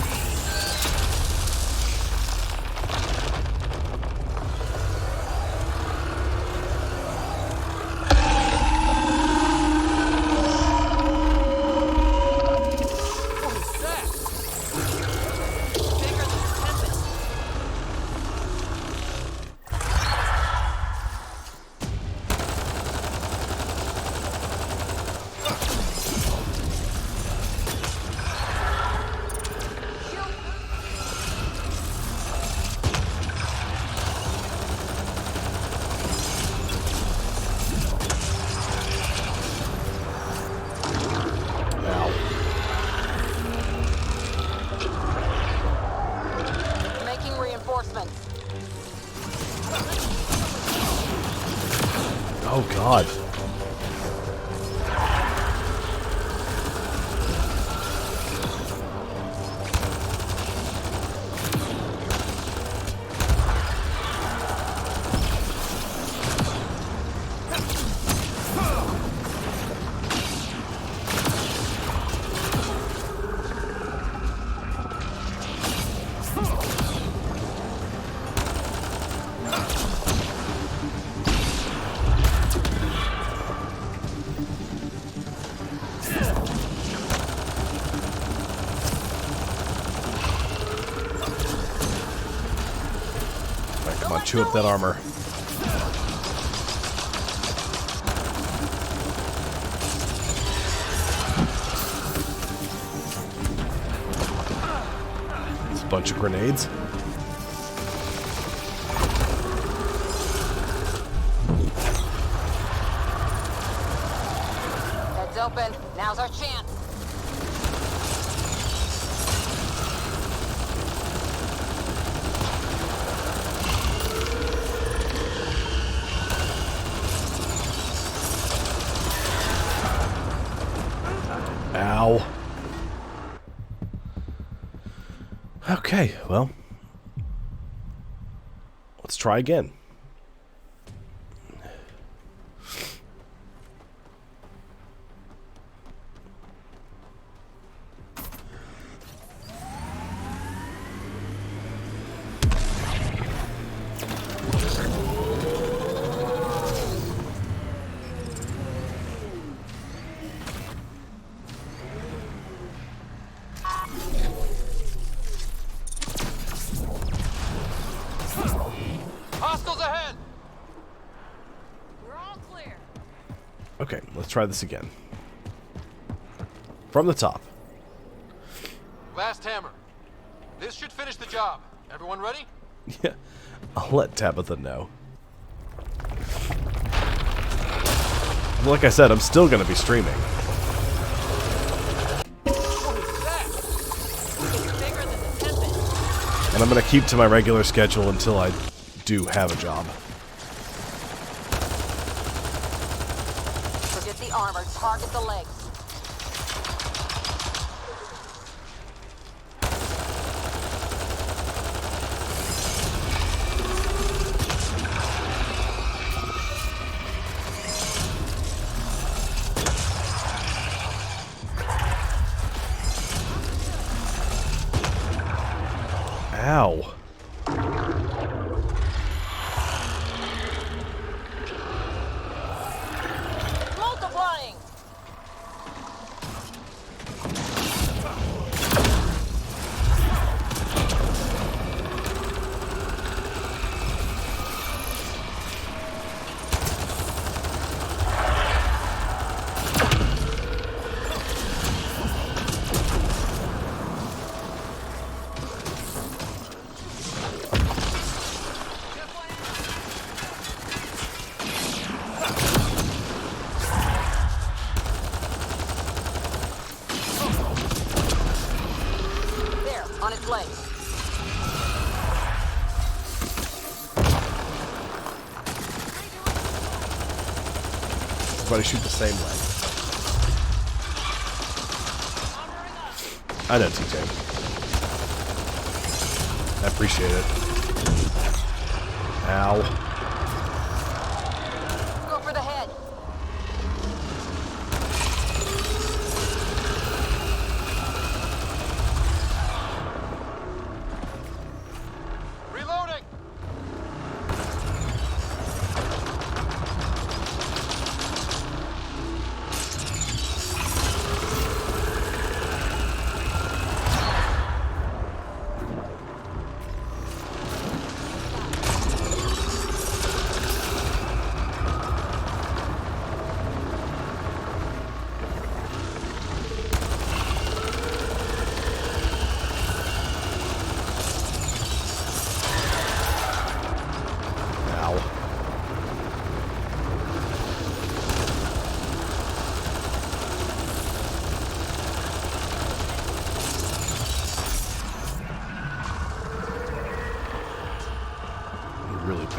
Oh, God. Come on, chew up that armor. It's a bunch of grenades. Heads open. Now's our chance. Ow. Okay, well, let's try again. Hostiles ahead! We're all clear. Okay, let's try this again. From the top. Last hammer. This should finish the job. Everyone ready? Yeah, I'll let Tabitha know. Like I said, I'm still going to be streaming. And I'm going to keep to my regular schedule until I do have a job. Forget the armor. Target the legs. Ow. Multiplying. On its legs. Everybody shoot the same leg. I know, TJ. I appreciate it. Ow. Go for the head.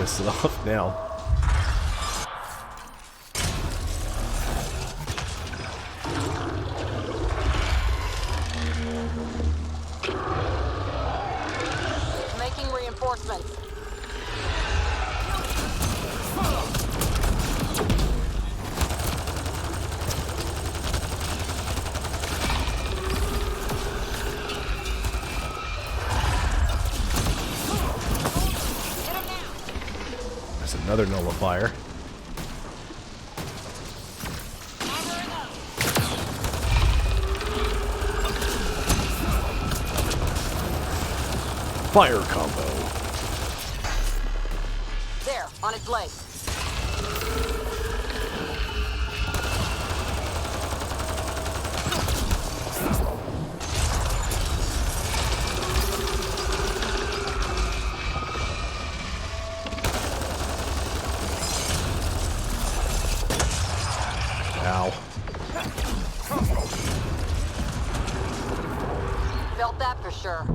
piss it off now. Making reinforcements. There's another nullifier. Fire combo. There, on its leg. Ow. Felt that for sure.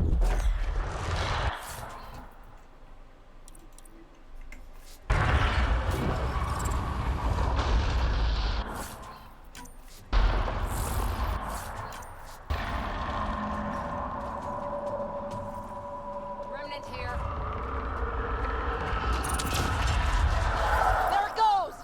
Remnant here. There it goes!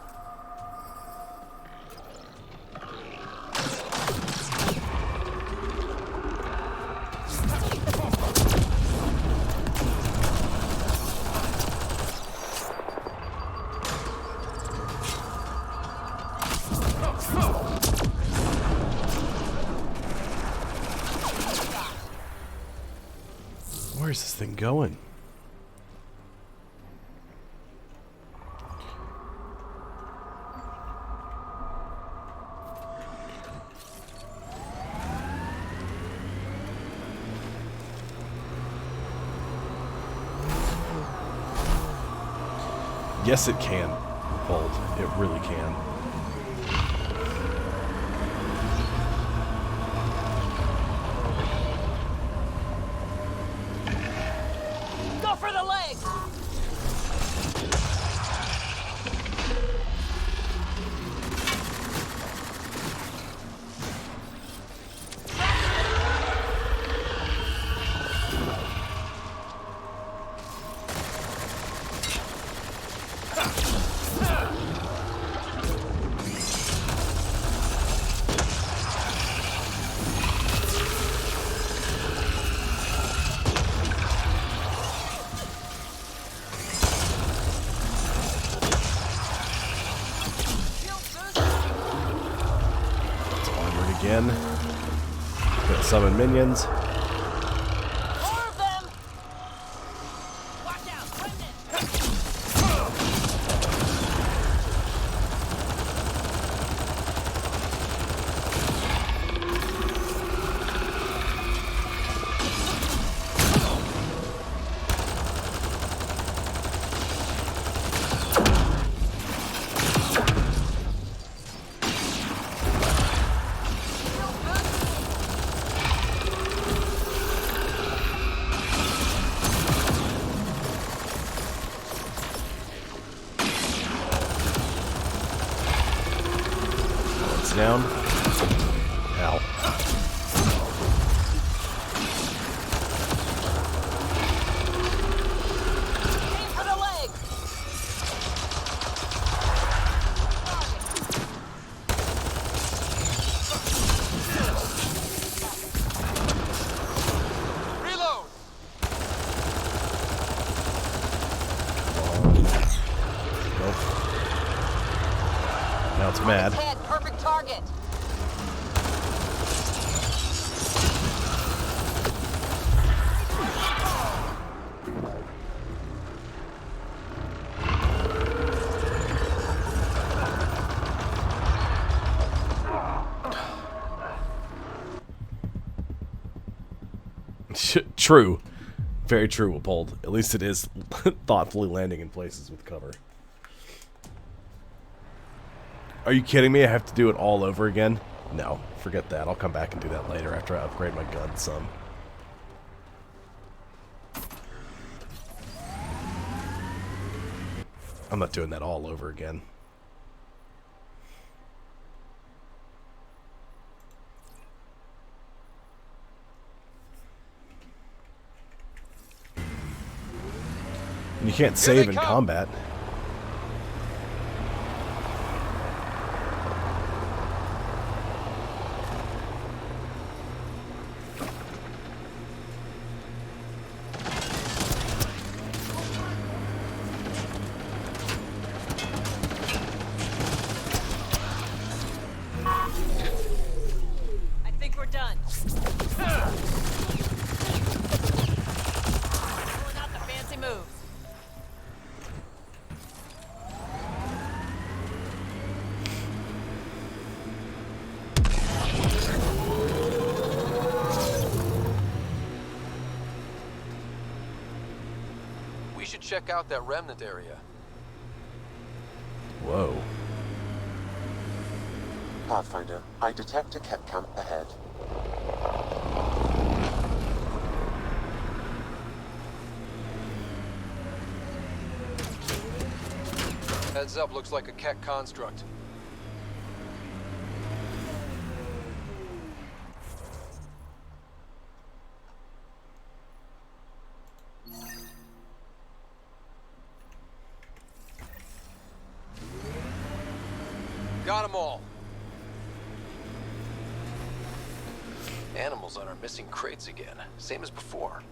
Where's this thing going? Yes, it can, Bolt. It really can. Go for the leg! It's armored again. Gonna summon minions. More of them! Watch out, remnant! It's down. Ow. Aim for the leg! Reload! Nope. Now it's mad. Head, perfect target. True. Very true, Uphold. At least it is thoughtfully landing in places with cover. Are you kidding me? I have to do it all over again? No, forget that. I'll come back and do that later after I upgrade my gun some. I'm not doing that all over again. And you can't save in combat. I think we're done. Pulling out the fancy moves. We should check out that remnant area. Whoa. Pathfinder, I detect a Ket camp ahead. Heads up, looks like a Ket construct. Got them all. Animals on our missing crates again, same as before.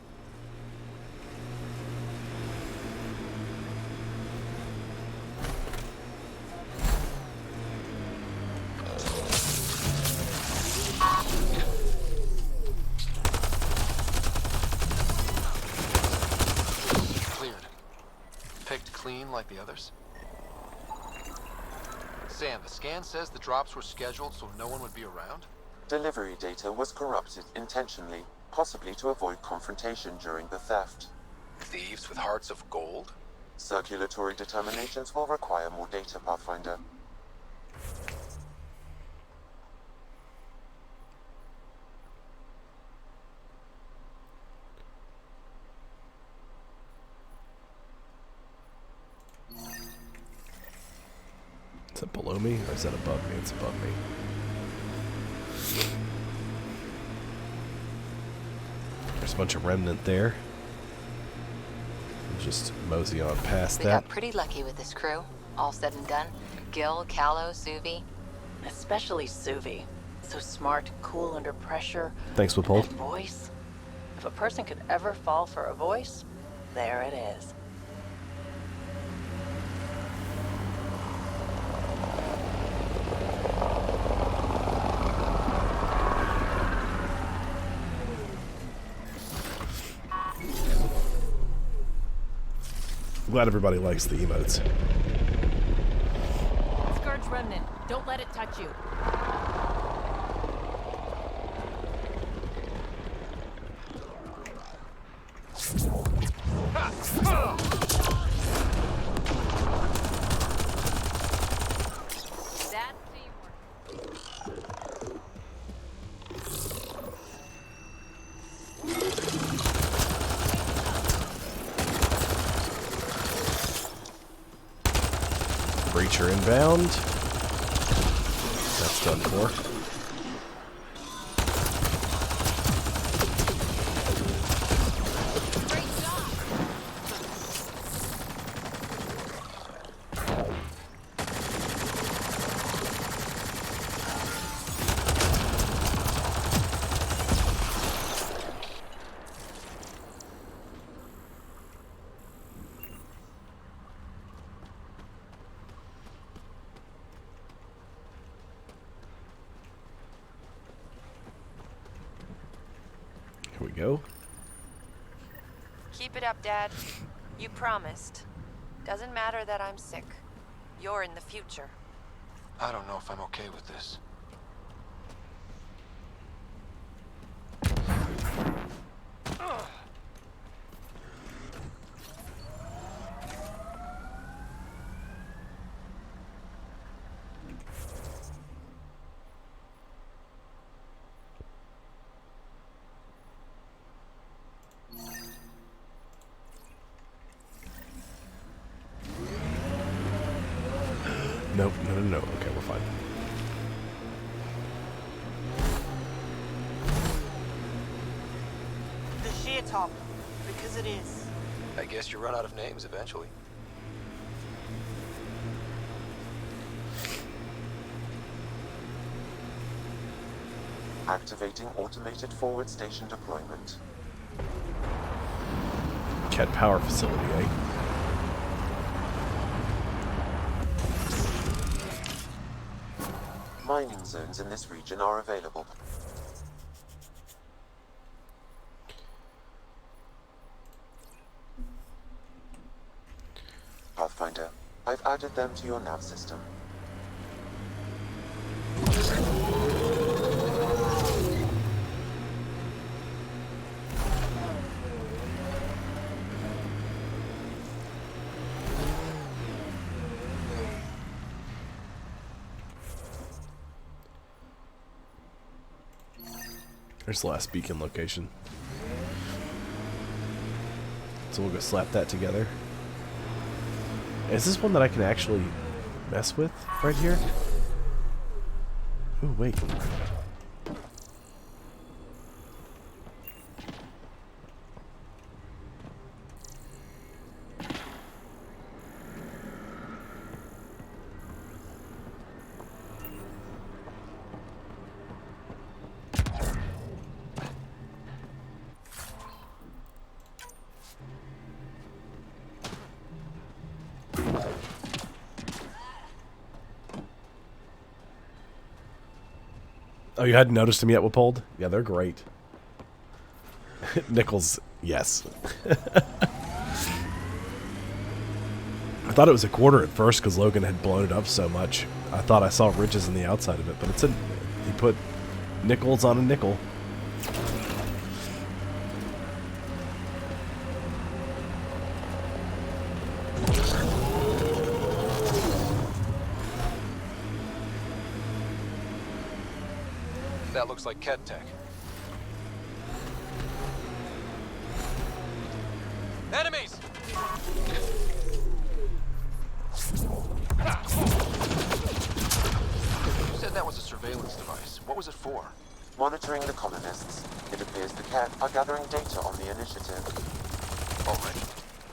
Cleared. Picked clean like the others. Sam, the scan says the drops were scheduled so no one would be around? Delivery data was corrupted intentionally, possibly to avoid confrontation during the theft. Thieves with hearts of gold? Circulatory determinations will require more data, Pathfinder. Is that below me or is that above me? It's above me. There's a bunch of remnant there. We'll just mosey on past We that. got pretty lucky with this crew, all said and done. Gil, Callow, Suvi. Especially Suvi. So smart, cool under pressure. Thanks, And Wippold. that voice. If a person could ever fall for a voice, there it is. I'm glad everybody likes the emotes. Scourge remnant. Don't let it touch you. That's teamwork. Breacher inbound. That's done for. Here we go. Keep it up, Dad. You promised. Doesn't matter that I'm sick. You're in the future. I don't know if I'm okay with this. Nope, no. Okay, we're fine. The sheer top, because it is. I guess you run out of names eventually. Activating automated forward station deployment. Cat power facility, eh? Mining zones in this region are available. Pathfinder, I've added them to your nav system. There's the last beacon location. So we'll go slap that together. Is this one that I can actually mess with right here? Ooh, wait. Oh, you hadn't noticed them yet, Wapold? Yeah, they're great. Nichols, yes. I thought it was a quarter at first because Logan had blown it up so much. I thought I saw ridges on the outside of it, but it's a... He put nickels on a nickel. That looks like Ket tech. Enemies! You said that was a surveillance device. What was it for? Monitoring the colonists. It appears the Ket are gathering data on the initiative. Already?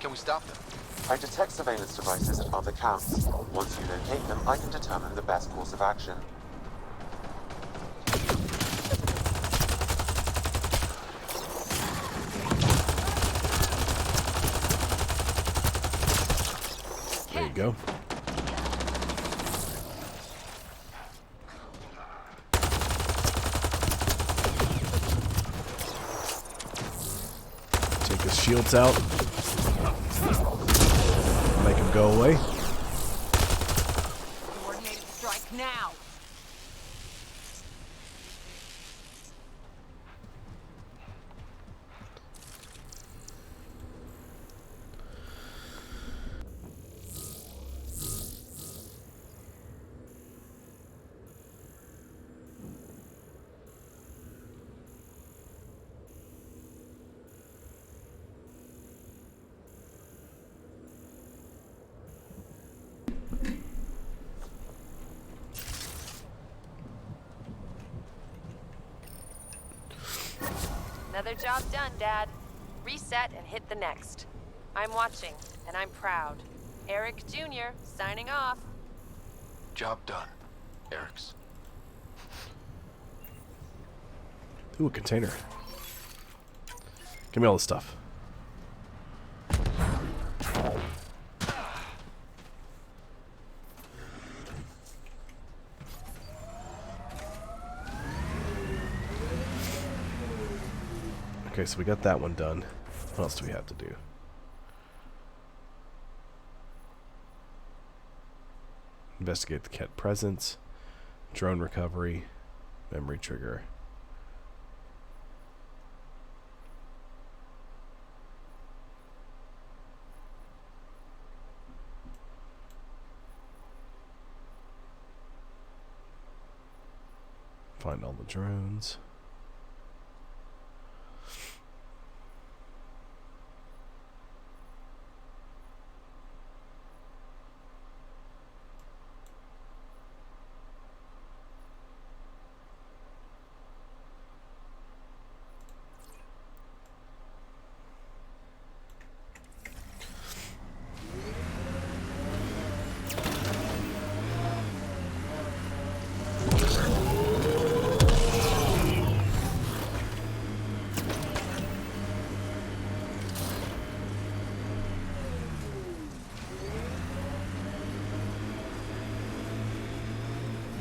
Can we stop them? I detect surveillance devices at other camps. Once you locate them, I can determine the best course of action. There you go. Take his shields out. Make him go away. Coordinated strike now. Another job done, Dad. Reset and hit the next. I'm watching, and I'm proud. Eric Jr. signing off. Job done. Eric's. Ooh, a container. Give me all the stuff. Okay, so we got that one done. What else do we have to do? Investigate the Ket presence, drone recovery, memory trigger. Find all the drones.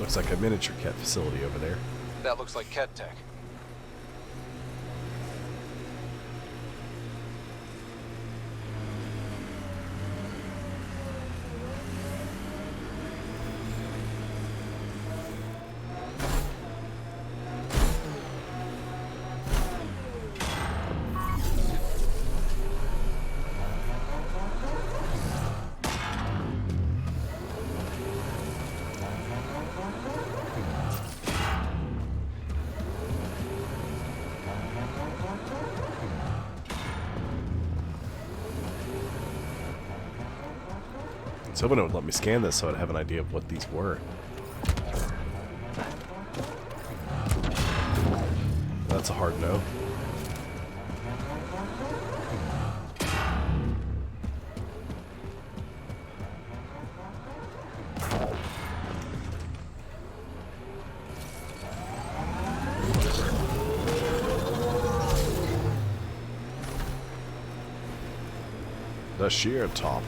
Looks like a miniature cat facility over there. That looks like Ket Tech. I was hoping it would let me scan this so I'd have an idea of what these were. That's a hard no. The sheer top.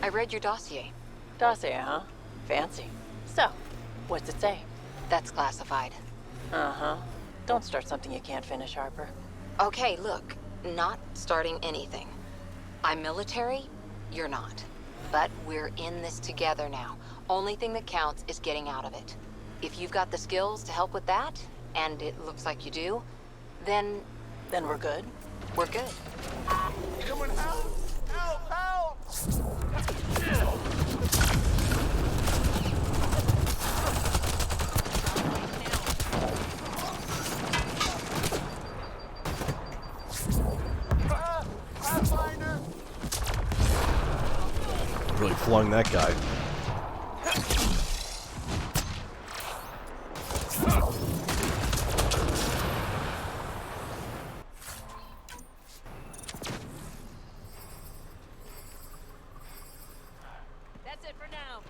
I read your dossier. Dossier, huh? Fancy. So, what's it say? That's classified. Uh-huh. Don't start something you can't finish, Harper. Okay, look. Not starting anything. I'm military, you're not. But we're in this together now. Only thing that counts is getting out of it. If you've got the skills to help with that, and it looks like you do, then... Then we're good? We're good. Someone help! Help! Help! Pathfinder! Really flung that guy. That's it for now.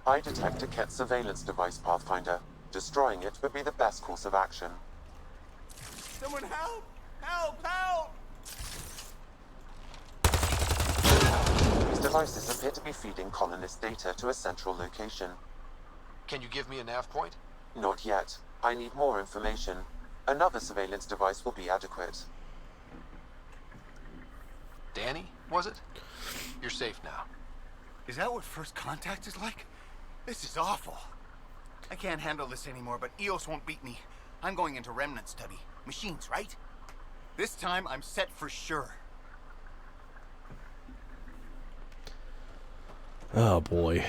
I detect a Ket surveillance device, Pathfinder. Destroying it would be the best course of action. Someone help! Help! Help! These devices appear to be feeding colonist data to a central location. Can you give me a nav point? Not yet. I need more information. Another surveillance device will be adequate. Danny, was it? You're safe now. Is that what first contact is like? This is awful. I can't handle this anymore, but EOS won't beat me. I'm going into remnant study. Machines, right? This time, I'm set for sure. Oh boy.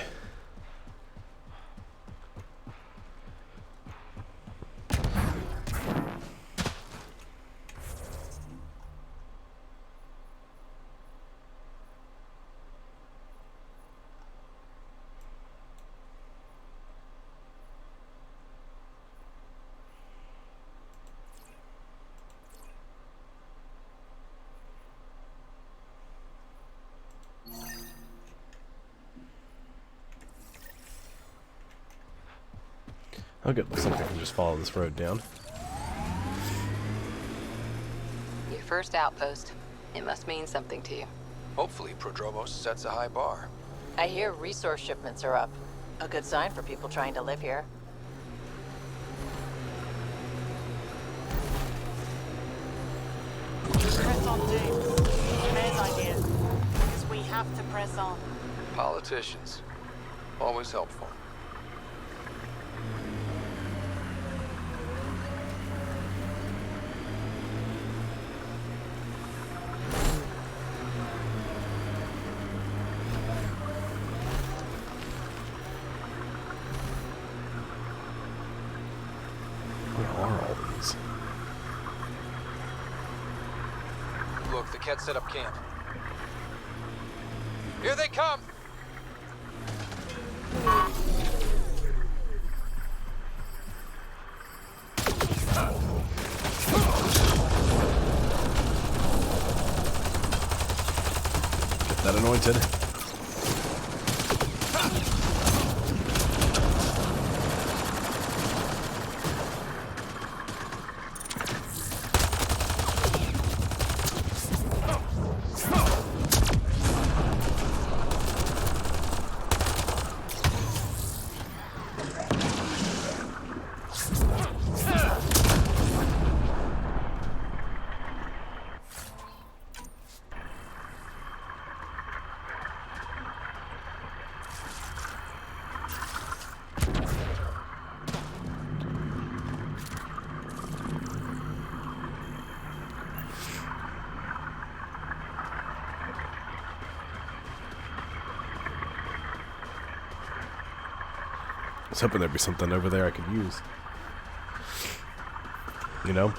Oh good, looks like I can just follow this road down. Your first outpost. It must mean something to you. Hopefully Prodromos sets a high bar. I hear resource shipments are up. A good sign for people trying to live here. Press on, James. Mayor's idea. Because we have to press on. Politicians. Always helpful. book, the Ket set up camp. Here they come! Get that anointed. I was hoping there'd be something over there I could use. You know?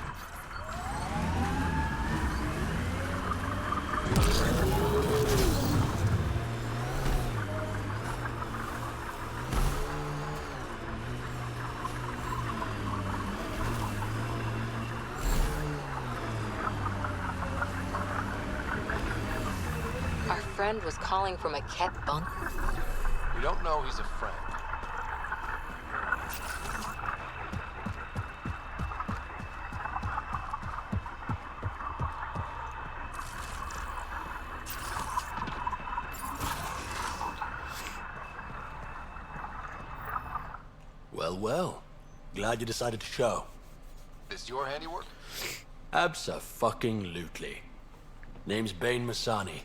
Our friend was calling from a Ket bunker? We don't know he's a friend. Well. Glad you decided to show. This your handiwork? Abso-fucking-lutely. Name's Bane Masani.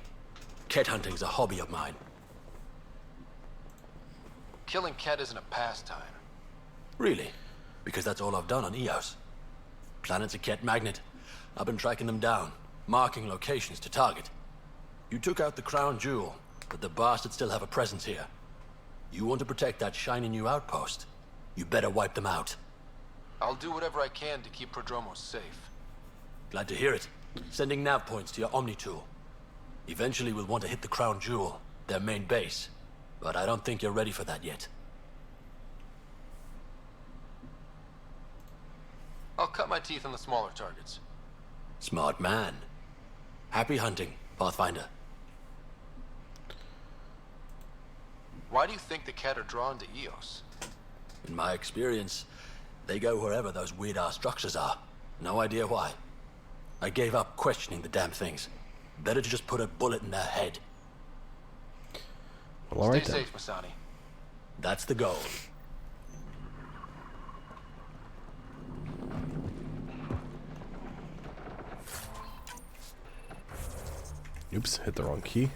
Ket hunting's a hobby of mine. Killing Ket isn't a pastime. Really? Because that's all I've done on Eos. Planet's a Ket magnet. I've been tracking them down, marking locations to target. You took out the crown jewel, but the bastards still have a presence here. You want to protect that shiny new outpost? You better wipe them out. I'll do whatever I can to keep Prodromos safe. Glad to hear it. Sending nav points to your Omni tool. Eventually we'll want to hit the crown jewel, their main base. But I don't think you're ready for that yet. I'll cut my teeth on the smaller targets. Smart man. Happy hunting, Pathfinder. Why do you think the Ket are drawn to Eos? In my experience, they go wherever those weird-ass structures are. No idea why. I gave up questioning the damn things. Better to just put a bullet in their head. Well, all right Stay then. safe, Masani. That's the goal. Oops, hit the wrong key.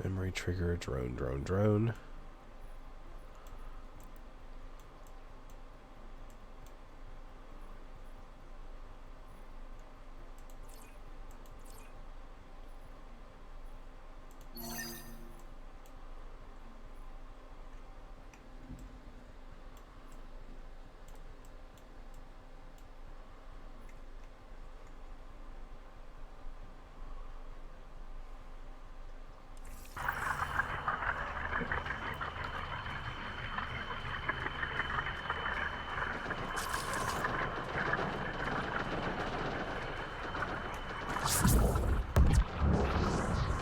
Memory trigger, drone.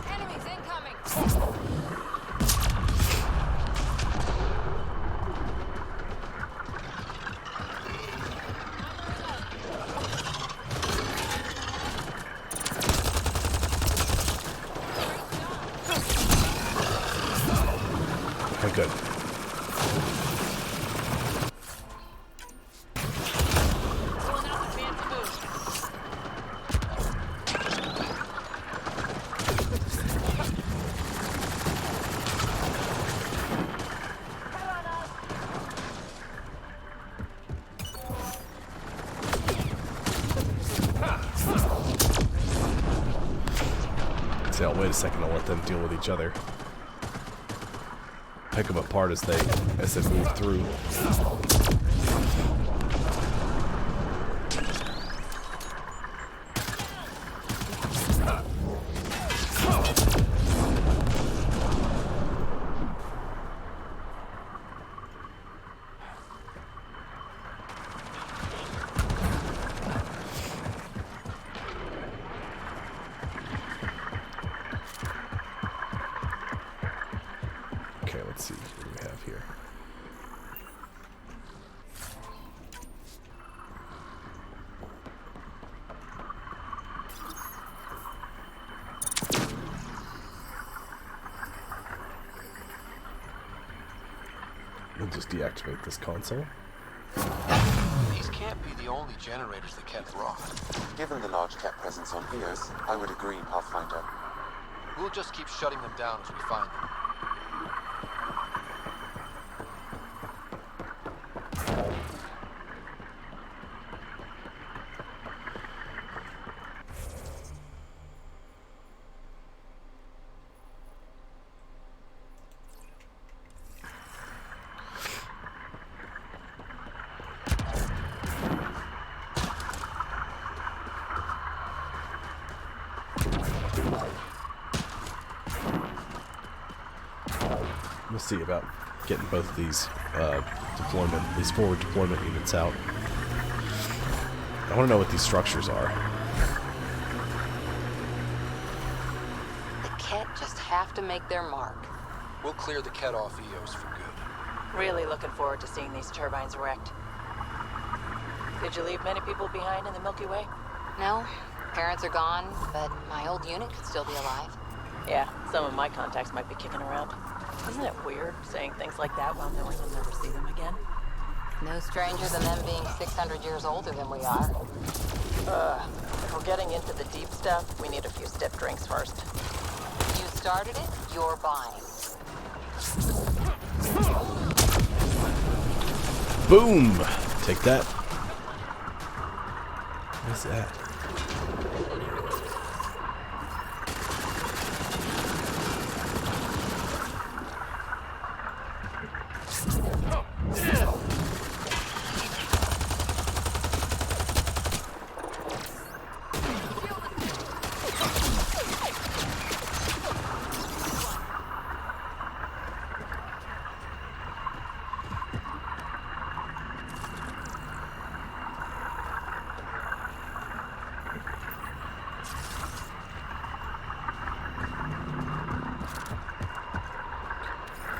Enemies incoming! Okay, good. wait a second, I'll let them deal with each other. Pick them apart as they move through. Okay, let's see what do we have here. We'll just deactivate this console. These can't be the only generators the Ket brought. Given the large Ket presence on Eos, I would agree, Pathfinder. We'll just keep shutting them down as we find them. We'll see about getting both of these forward deployment units out. I want to know what these structures are. The Ket just have to make their mark. We'll clear the Ket off Eos for good. Really looking forward to seeing these turbines wrecked. Did you leave many people behind in the Milky Way? No, parents are gone, but my old unit could still be alive. Yeah, some of my contacts might be kicking around. Isn't it weird saying things like that while knowing we'll never see them again? No stranger than them being 600 years older than we are. If we're getting into the deep stuff, we need a few stiff drinks first. You started it, you're buying. Boom! Take that. What's that?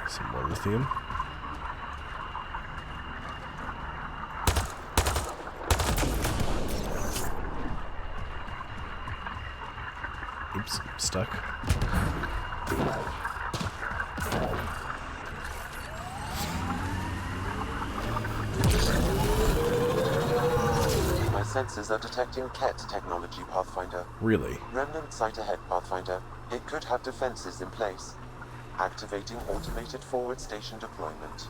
Some more lithium. Oops, stuck. My sensors are detecting Ket technology, Pathfinder. Really? Remnant site ahead, Pathfinder. It could have defenses in place. Activating automated forward station deployment.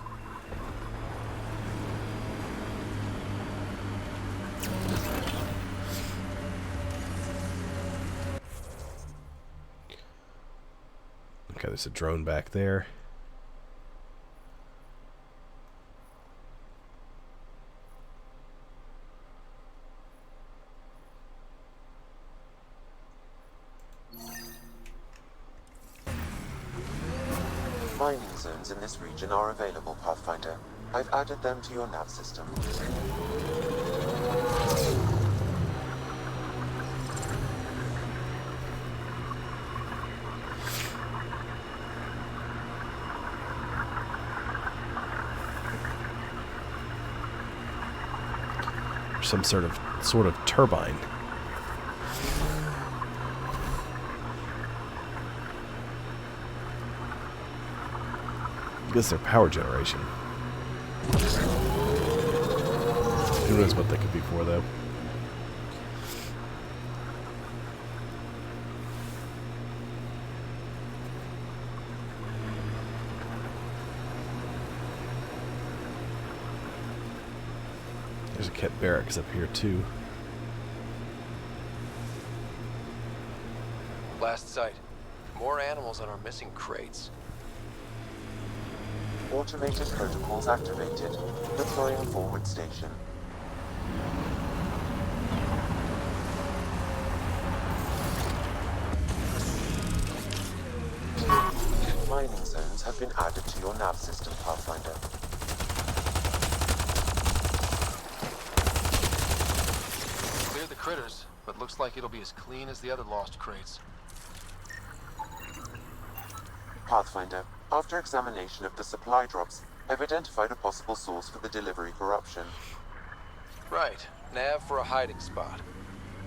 Okay, there's a drone back there. Mining zones in this region are available, Pathfinder. I've added them to your nav system. Some sort of turbine. I guess they're power generation. Who knows what they could be for, though. There's a Ket barracks up here, too. Last site. more animals on our missing crates. Automated protocols activated. Deploying forward station. Mining zones have been added to your nav system, Pathfinder. Cleared the critters, but looks like it'll be as clean as the other lost crates. Pathfinder, after examination of the supply drops, I've identified a possible source for the delivery corruption. Right. Nav for a hiding spot.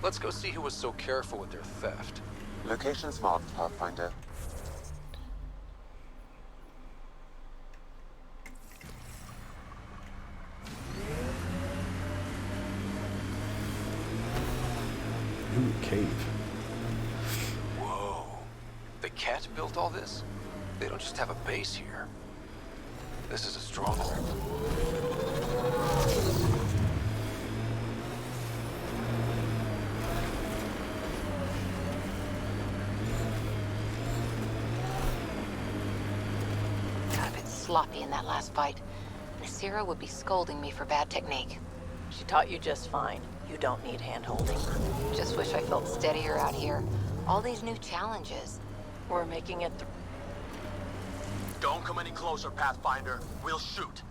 Let's go see who was so careful with their theft. Locations marked, Pathfinder. Ooh, cave. Whoa. The Cat built all this? They don't just have a base here. This is a stronghold. Got a bit sloppy in that last fight. Nasira would be scolding me for bad technique. She taught you just fine. You don't need hand-holding. Just wish I felt steadier out here. All these new challenges. We're making it through. Don't come any closer, Pathfinder. We'll shoot.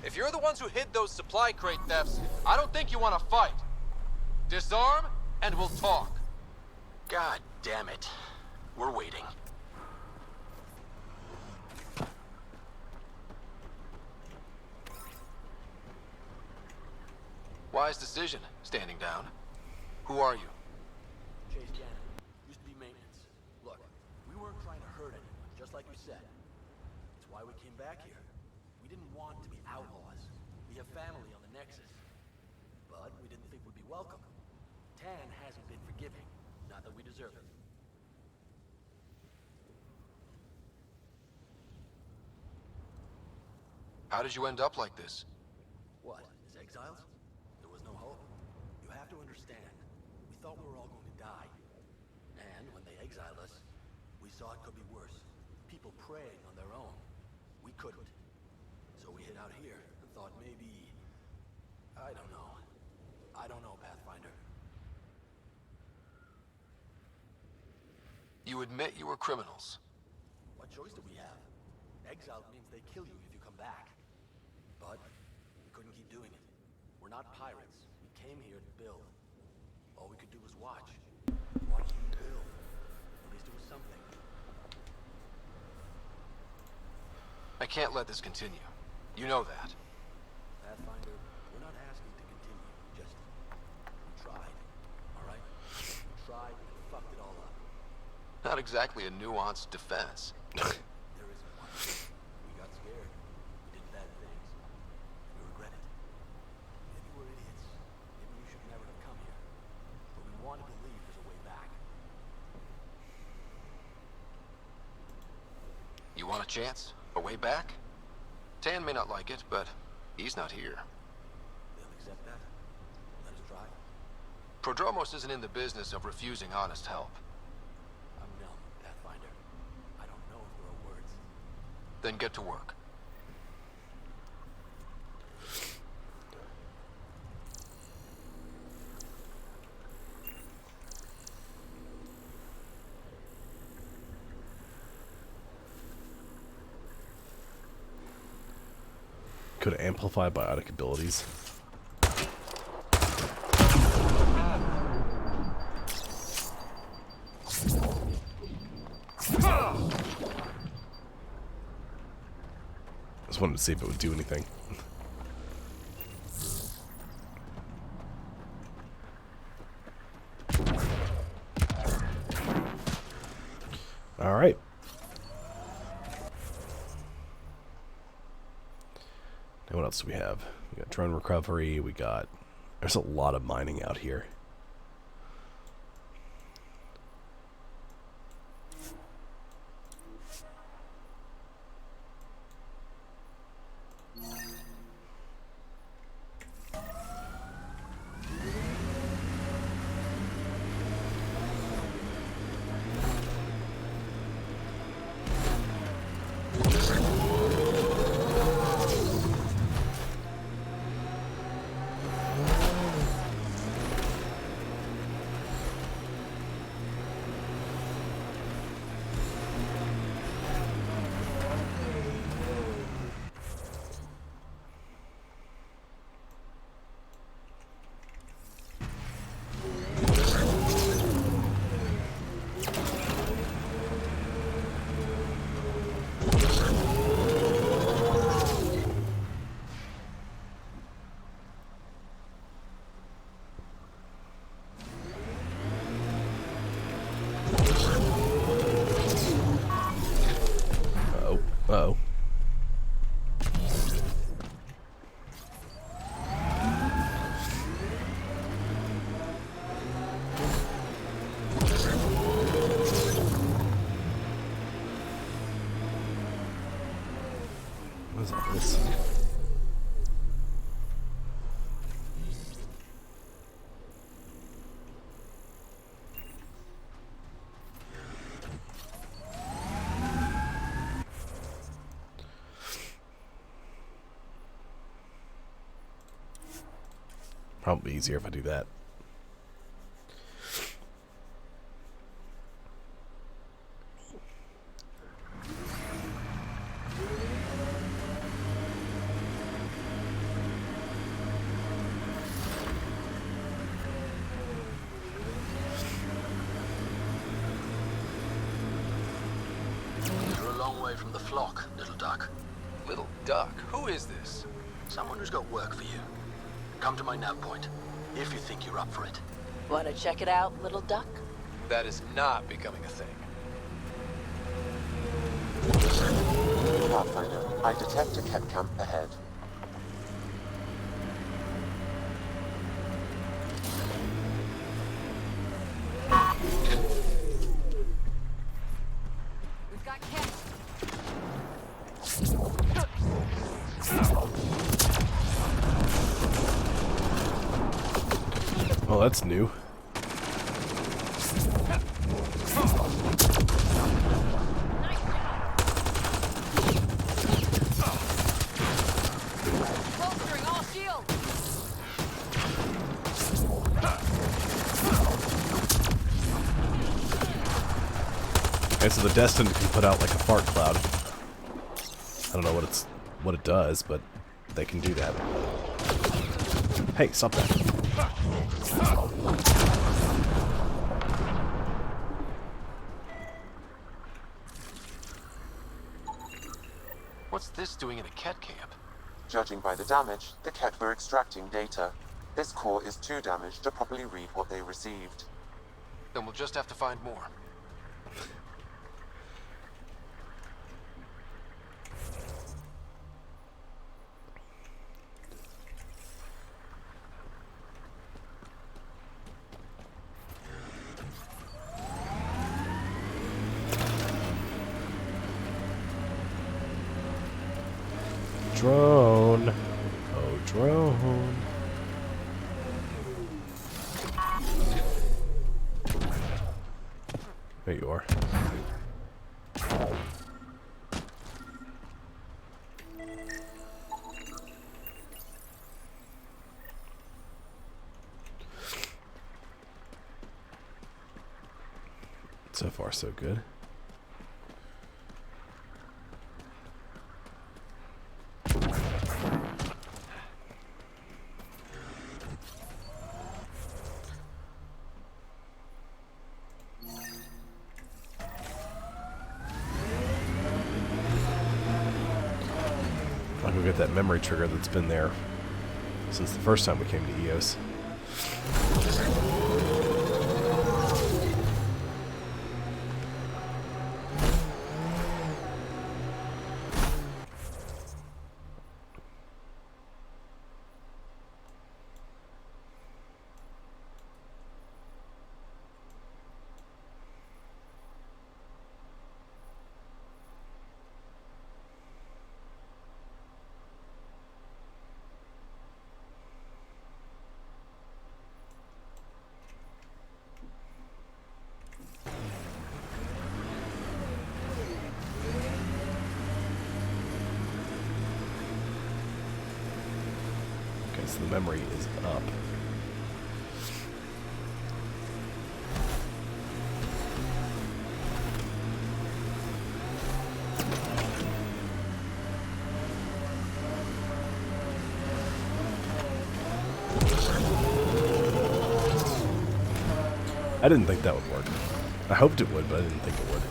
If you're the ones who hid those supply crate thefts, I don't think you want to fight. Disarm, and we'll talk. God damn it. We're waiting. Wise decision, standing down. Who are you? Chase Gannon. Used to be maintenance. Look, we weren't trying to hurt anyone, just like you said. That's why we came back here. We didn't want to be outlaws. We have family on the Nexus. But we didn't think we'd be welcome. Tan hasn't been forgiving. Not that we deserve it. How did you end up like this? What, as exiles? There was no hope. You have to understand. We thought we were all going to die. And when they exiled us, we saw it could be worse. People preying on their own. We couldn't. So we hid out here and thought maybe... I don't know. I don't know, Pathfinder. You admit you were criminals. What choice do we have? Exile means they kill you if you come back. But we couldn't keep doing it. We're not pirates. We came here to build. All we could do was watch. Watch you build. At least it was something. I can't let this continue. You know that. Pathfinder, we're not asking to continue. Just... we tried. Alright? We tried and fucked it all up. Not exactly a nuanced defense. There isn't one. We got scared. We did bad things. We regret it. Maybe we're idiots. Maybe we should never have come here. But we want to believe there's a way back. You want a chance? A way back? Tan may not like it, but he's not here. They'll accept that? Let us try? Prodromos isn't in the business of refusing honest help. I'm numb, Pathfinder. I don't know if there are words. Then get to work. Could amplify biotic abilities. Just wanted to see if it would do anything. All right. Now what else do we have? We got drone recovery. We got... There's a lot of mining out here. Probably easier if I do that. You're a long way from the flock, little duck. Little duck? Who is this? Someone who's got work for you. Come to my nav point, if you think you're up for it. Want to check it out, little duck? That is not becoming a thing. Pathfinder, I detect a Ket camp ahead. We've got Ket. Oh, that's new. Bolstering all shields. Okay, so the Destined can put out like a fart cloud. I don't know what it does, but they can do that. Hey, stop that. What's this doing in a Ket camp? Judging by the damage, the Ket were extracting data. This core is too damaged to properly read what they received. Then we'll just have to find more. Drone. Oh, drone. There you are. So far, so good. I'll go get that memory trigger that's been there since the first time we came to EOS. So the memory is up. I didn't think that would work. I hoped it would, but I didn't think it would.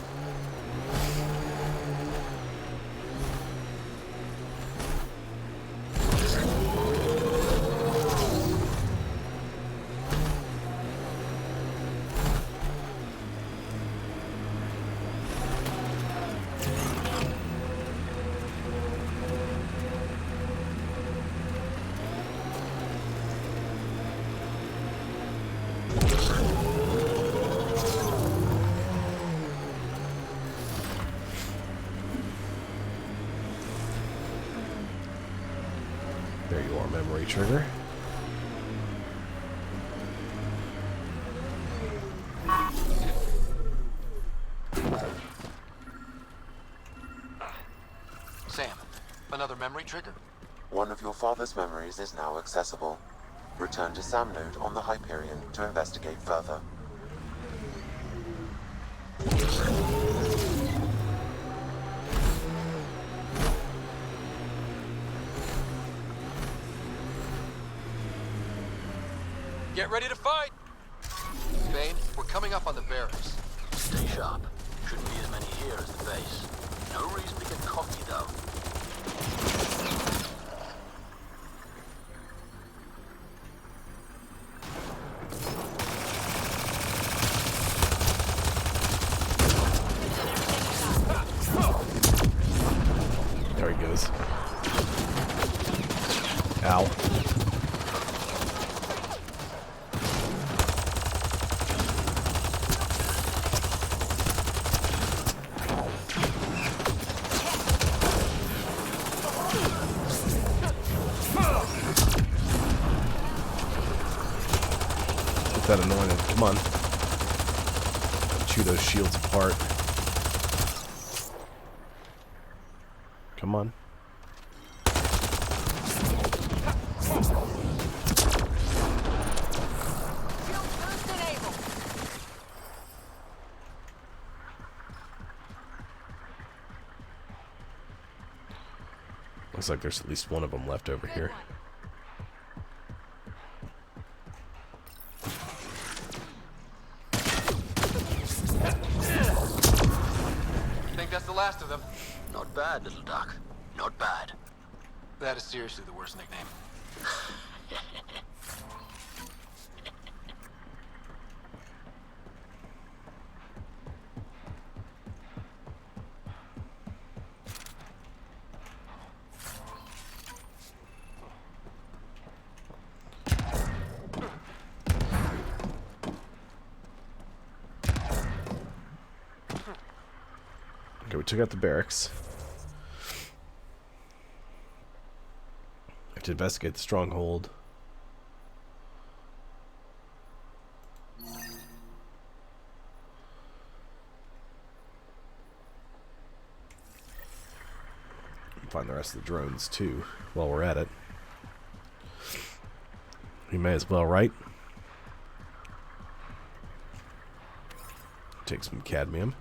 There you are, memory trigger. Sam, another memory trigger? One of your father's memories is now accessible. Return to Sam Node on the Hyperion to investigate further. Get ready to fight! Bane, we're coming up on the barracks. Stay sharp. Shouldn't be as many here as the base. No reason to get cocky, though. There he goes. Ow. That annoying. Come on. Chew those shields apart. Come on. Looks like there's at least one of them left over here. Think that's the last of them? Not bad, little duck. Not bad. That is seriously the worst nickname. Okay, we took out the barracks. Have to investigate the stronghold. Find the rest of the drones too while we're at it. We may as well, right? Take some cadmium.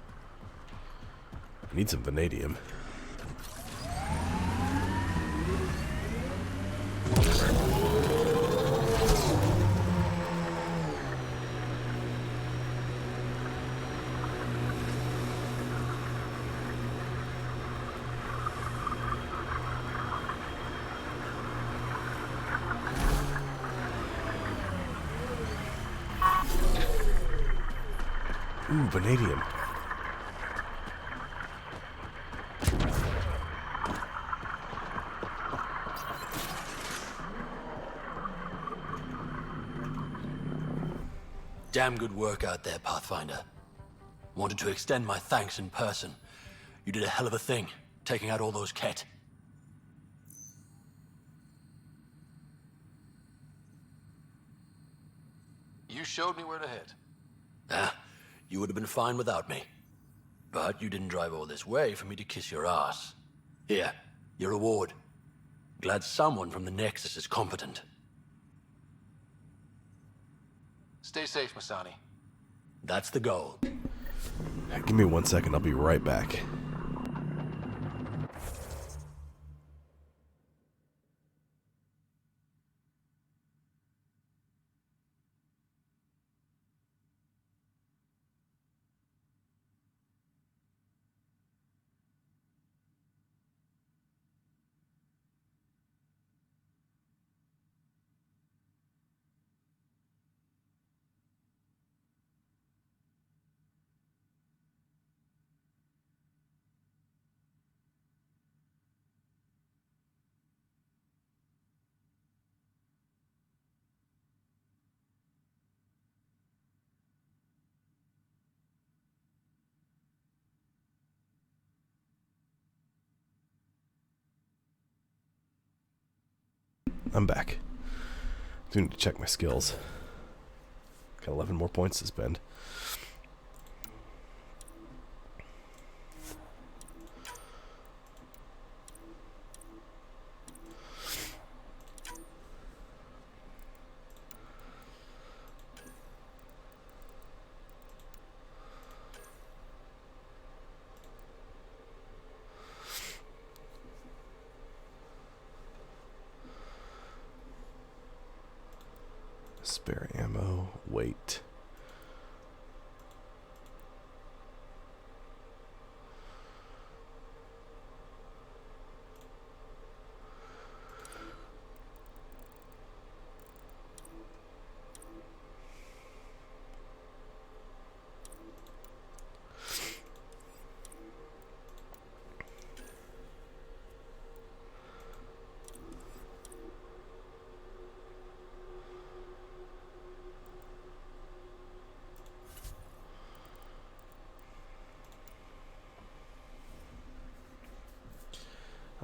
I need some vanadium. Ooh, vanadium. Damn good work out there, Pathfinder. Wanted to extend my thanks in person. You did a hell of a thing, taking out all those Ket. You showed me where to head. Ah, you would have been fine without me. But you didn't drive all this way for me to kiss your ass. Here, your reward. Glad someone from the Nexus is competent. Stay safe, Masani. That's the goal. Give me 1 second, I'll be right back. I'm back. Do need to check my skills. Got 11 more points to spend. Spare ammo, weight.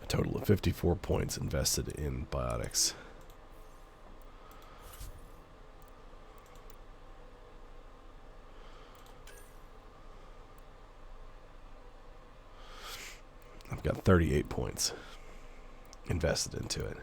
A total of 54 points invested in biotics. I've got 38 points invested into it.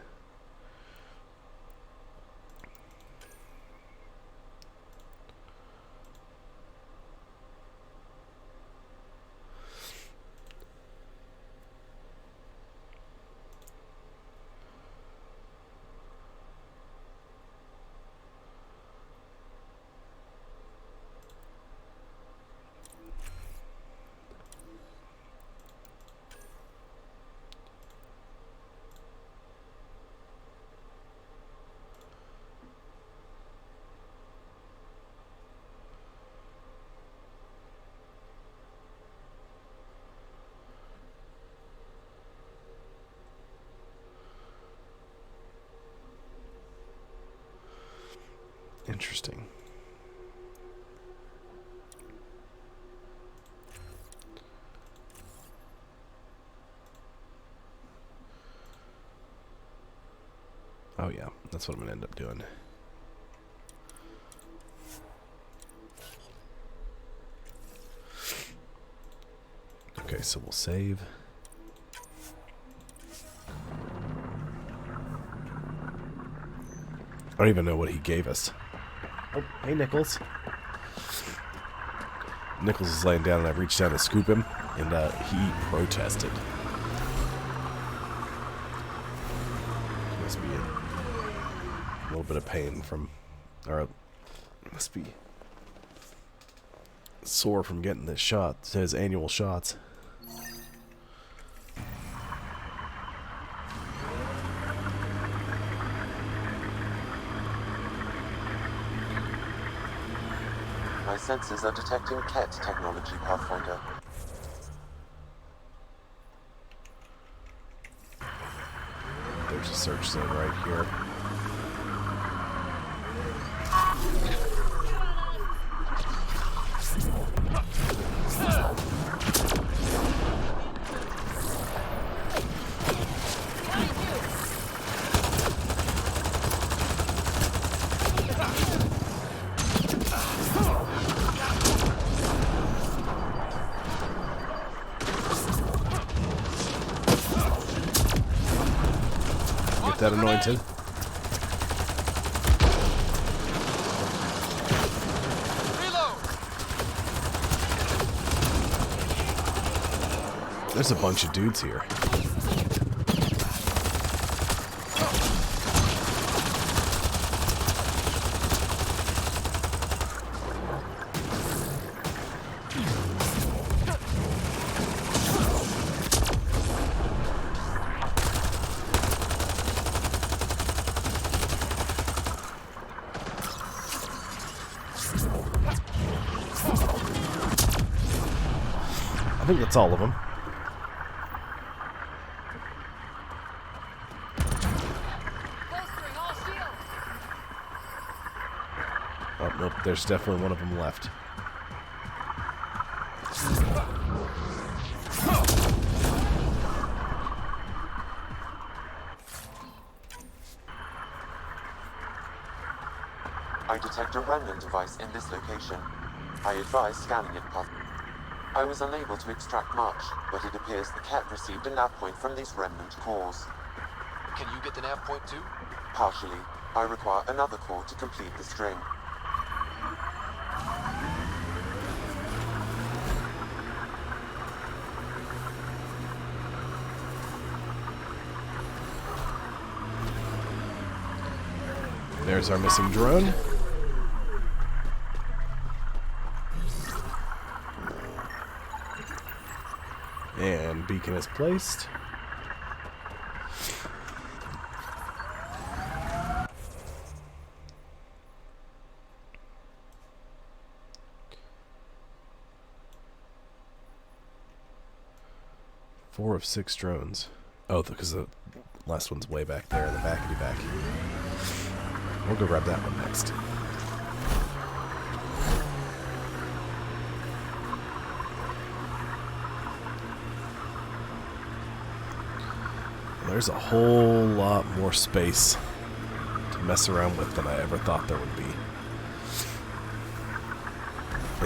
Interesting. Oh yeah, that's what I'm gonna end up doing. Okay, so we'll save. I don't even know what he gave us. Oh, hey, Nichols. Nichols is laying down, and I reached down to scoop him, and he protested. Must be a little bit of pain from, or must be sore from getting this shot, his annual shots. My sensors are detecting Ket technology, Pathfinder. There's a search zone right here. Get that anointed. There's a bunch of dudes here. I think that's all of them. Oh, nope, there's definitely one of them left. I detect a remnant device in this location. I advise scanning it. I was unable to extract much, but it appears the cat received a nav point from these remnant cores. Can you get the nav point too? Partially. I require another core to complete the string. There's our missing drone. And beacon is placed. Four of 6 drones. Oh, because the last one's way back there in the backity-back. We'll go grab that one next. There's a whole lot more space to mess around with than I ever thought there would be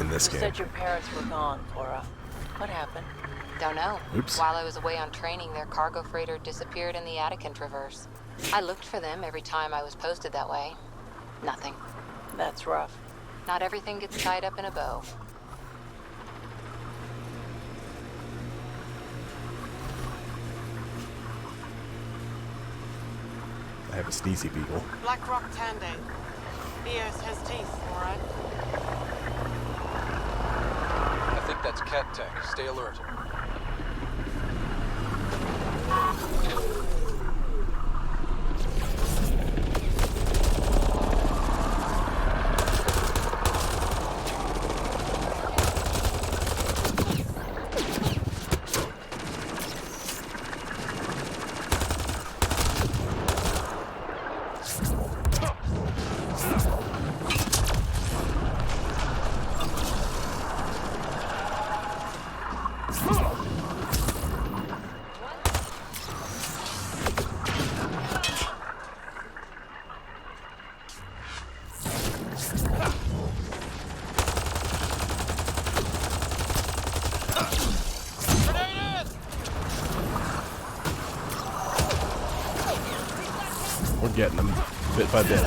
in this game. You said your parents were gone, Cora. What happened? Don't know. Oops. While I was away on training, their cargo freighter disappeared in the Attican Traverse. I looked for them every time I was posted that way. Nothing. That's rough. Not everything gets tied up in a bow. I have a sneezy beagle. Blackrock Tande. Eos has teeth, alright? I think that's Cat Tech. Stay alert. We're getting them bit by bit.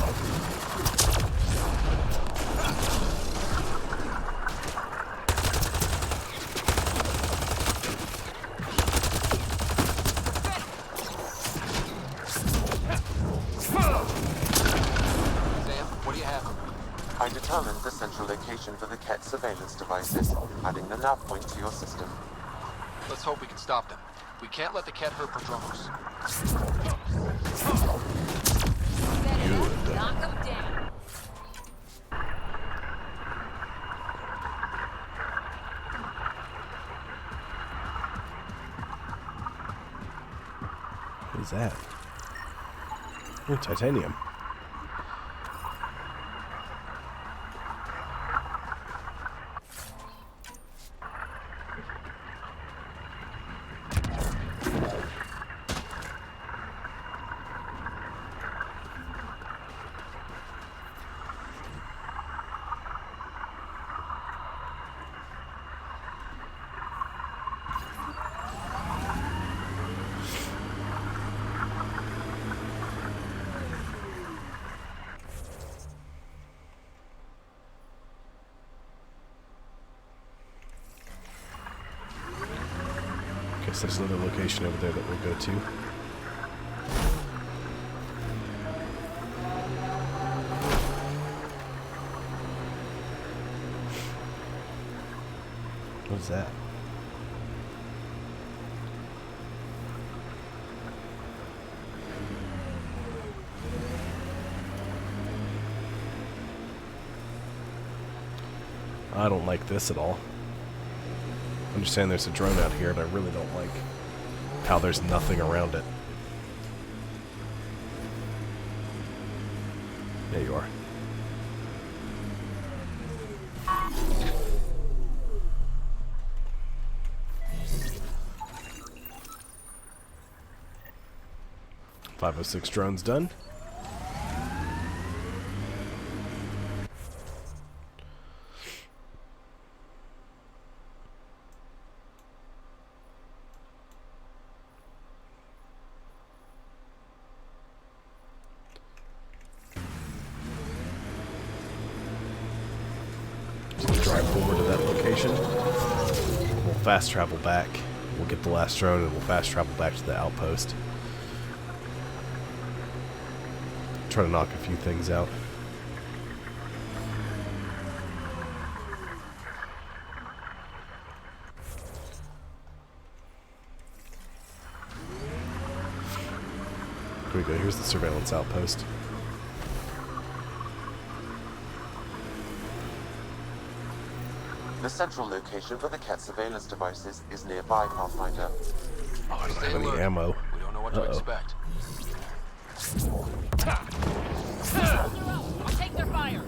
I determined the central location for the Ket surveillance devices, adding the nav point to your system. Let's hope we can stop them. We can't let the Ket hurt Prodromos. Knock them down. What is that? Oh, titanium. Guess there's another location over there that we'll go to. What is that? I don't like this at all. I understand there's a drone out here, and I really don't like how there's nothing around it. There you are. .506 drones done. drive forward to that location. We'll fast travel back. We'll get the last drone and we'll fast travel back to the outpost. Try to knock a few things out. Here we go. Here's the surveillance outpost. The central location for the Ket surveillance devices is nearby, Pathfinder. Oh, I don't have any ammo. We don't know what to expect. I'll take their fire.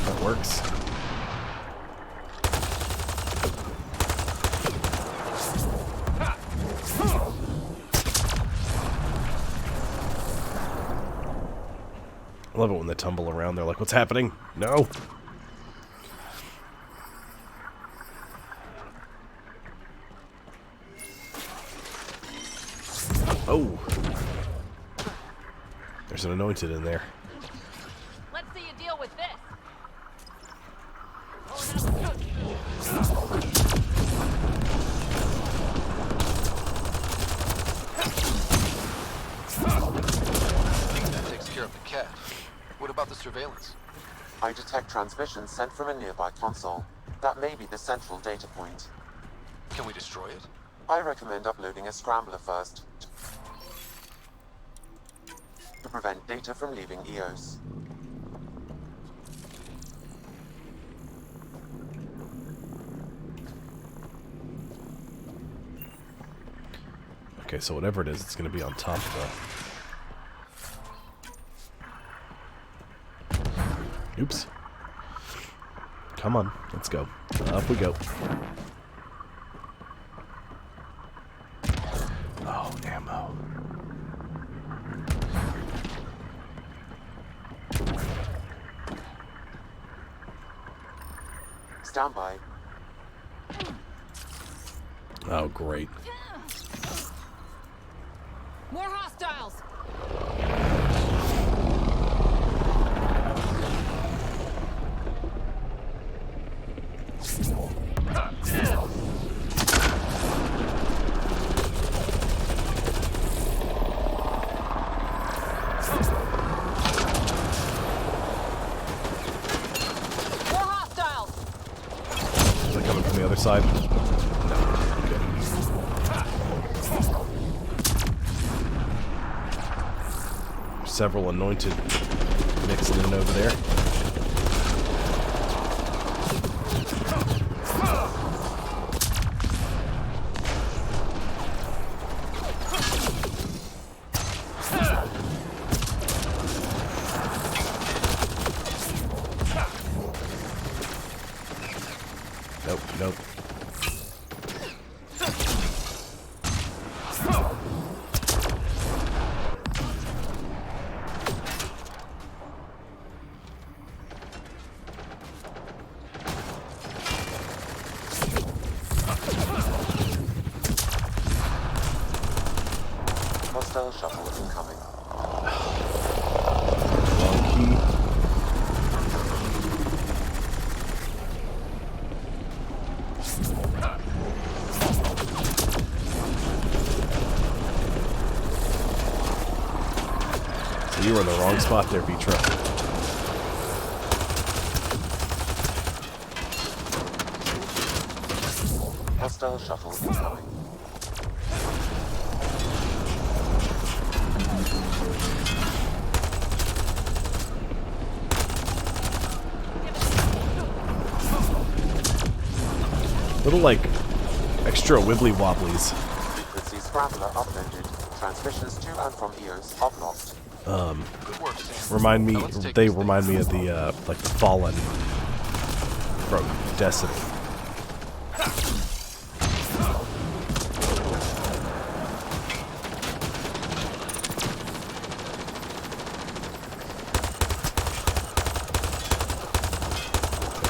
That works. I love it when they tumble around. They're like, what's happening? No. Oh. There's an anointed in there. Let's see you deal with this. That takes care of the cat. What about the surveillance? I detect transmissions sent from a nearby console. That may be the central data point. Can we destroy it? I recommend uploading a scrambler first to prevent data from leaving EOS. Okay, so whatever it is, it's going to be on top of the... Oops. Come on, let's go. Up we go. Oh, ammo. Stand by. Oh, great. More hostiles. Is it coming from the other side? No. Okay. Several anointed mixing in over there. Nope, nope. Hostile shuttle incoming. Wrong key. So you were in the wrong spot there, Vitra. Hostile shuttle incoming. Little, like, extra wibbly wobblies. Frequency scrambler uploaded. Transmissions to and from EOS are blocked. Remind me, they remind me of the, like, the Fallen from Destiny.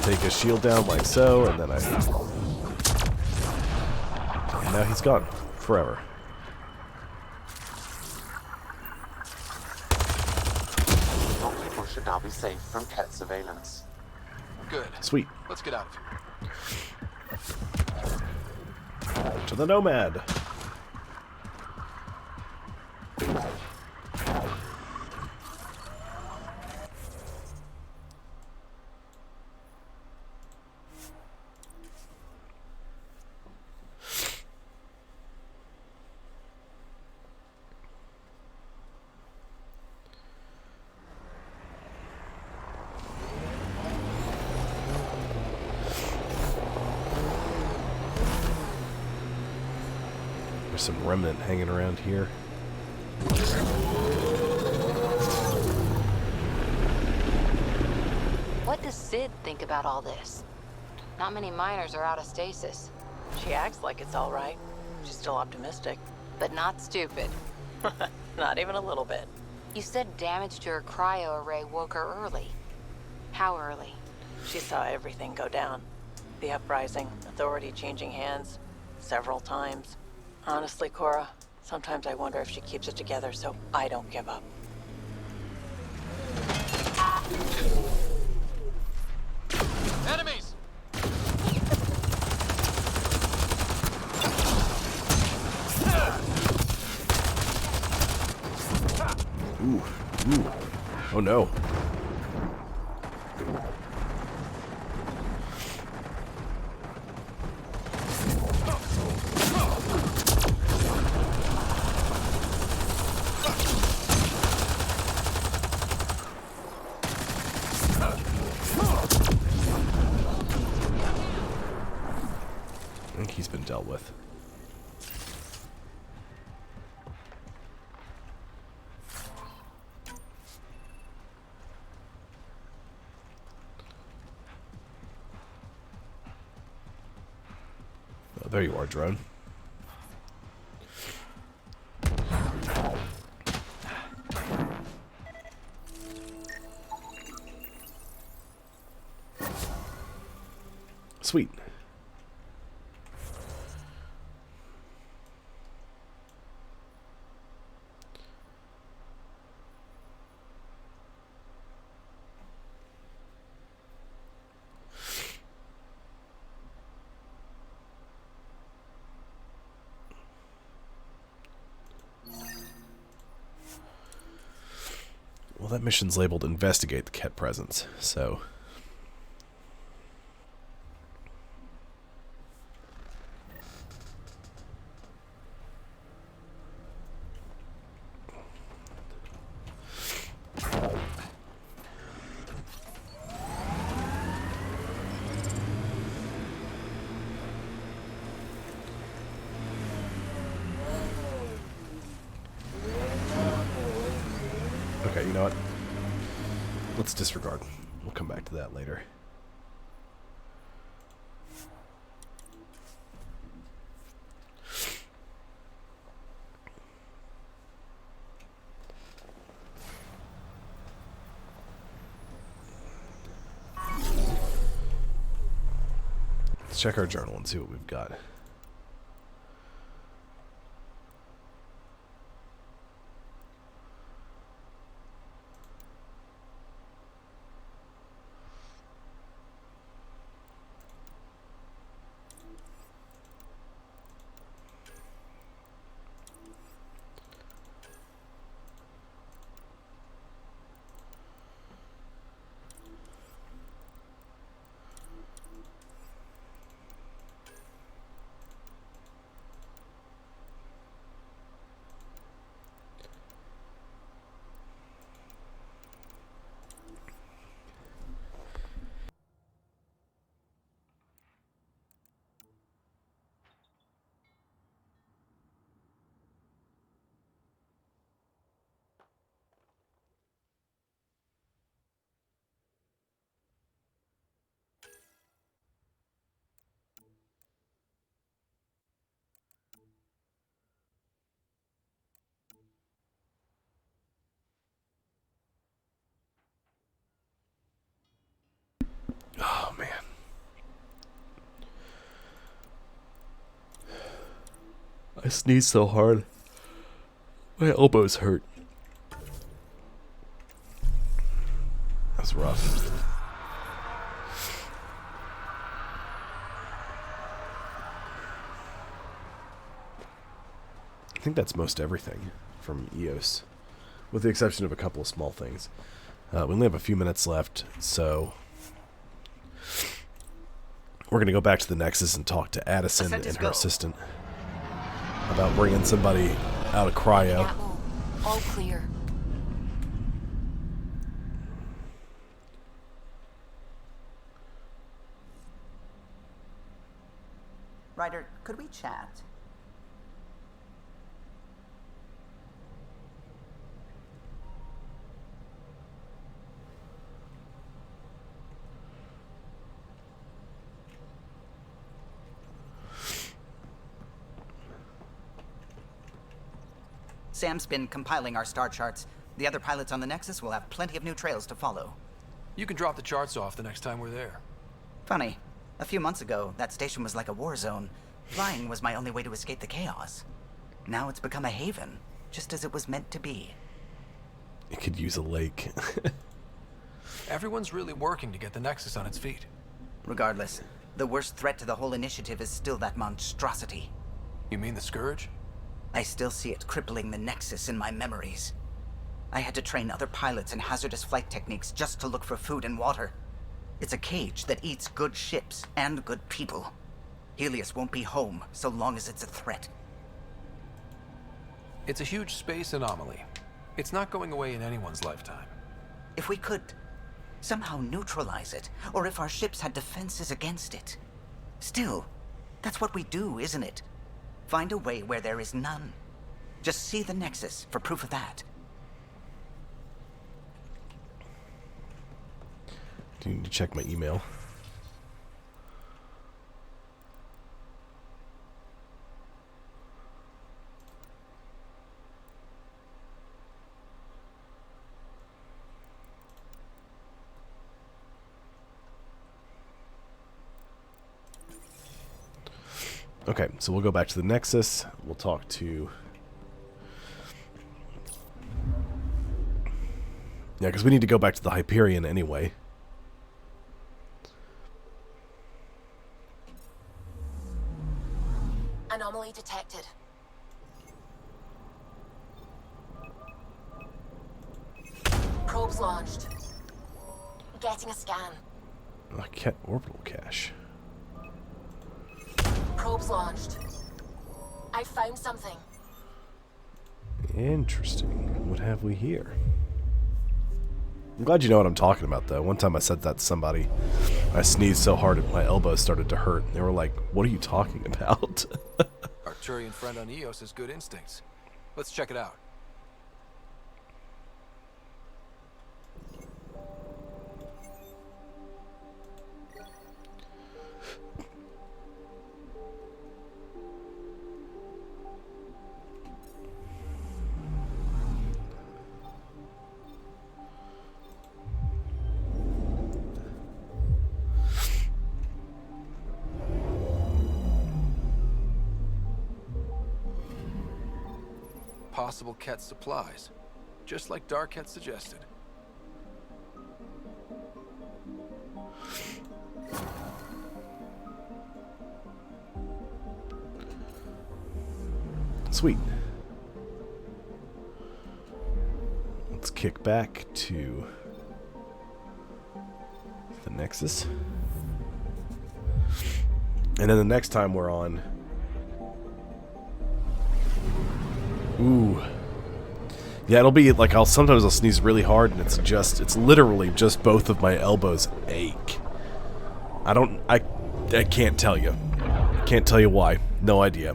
Take a shield down like so, and then I now he's gone. Forever. Your people should now be safe from cat surveillance. Good. Sweet. Let's get out of here. To the Nomad. There's some remnant hanging around here. What does Sid think about all this? Not many miners are out of stasis. She acts like it's all right. She's still optimistic. But not stupid. Not even a little bit. You said damage to her cryo array woke her early. How early? She saw everything go down. The uprising, authority changing hands, several times. Honestly, Cora, sometimes I wonder if she keeps it together so I don't give up. Enemies! Ooh. Ooh. Oh no. I think he's been dealt with. Oh, there you are, drone. Sweet. Well, that mission's labeled Investigate the Ket Presence, so... Okay, you know what? Let's disregard. We'll come back to that later. Let's check our journal and see what we've got. I sneezed so hard. My elbows hurt. That's rough. I think that's most everything from EOS, with the exception of a couple of small things. We only have a few minutes left, so we're going to go back to the Nexus and talk to Addison and her assistant about bringing somebody out of cryo. All clear. Ryder, could we chat? Sam's been compiling our star charts. The other pilots on the Nexus will have plenty of new trails to follow. You can drop the charts off the next time we're there. Funny. A few months ago, that station was like a war zone. Flying was my only way to escape the chaos. Now it's become a haven, just as it was meant to be. It could use a lake. Everyone's really working to get the Nexus on its feet. Regardless, the worst threat to the whole initiative is still that monstrosity. You mean the Scourge? I still see it crippling the Nexus in my memories. I had to train other pilots in hazardous flight techniques just to look for food and water. It's a cage that eats good ships and good people. Helios won't be home so long as it's a threat. It's a huge space anomaly. It's not going away in anyone's lifetime. If we could somehow neutralize it, or if our ships had defenses against it. Still, that's what we do, isn't it? Find a way where there is none. Just see the Nexus for proof of that. Do you need to check my email? Okay, so we'll go back to the Nexus. We'll talk to... Yeah, because we need to go back to the Hyperion anyway. Anomaly detected. Probes launched. Getting a scan. Orbital cache. Probes launched. I found something. Interesting. What have we here? I'm glad you know what I'm talking about, though. One time I said that to somebody. I sneezed so hard that my elbows started to hurt. They were like, what are you talking about? Our Turian friend on Eos has good instincts. Let's check it out. Possible Ket supplies, just like Dark had suggested. Sweet. Let's kick back to the Nexus. And then the next time we're on... Ooh. Yeah, it'll be like sometimes I'll sneeze really hard and it's literally just both of my elbows ache. I can't tell you. Can't tell you why. No idea.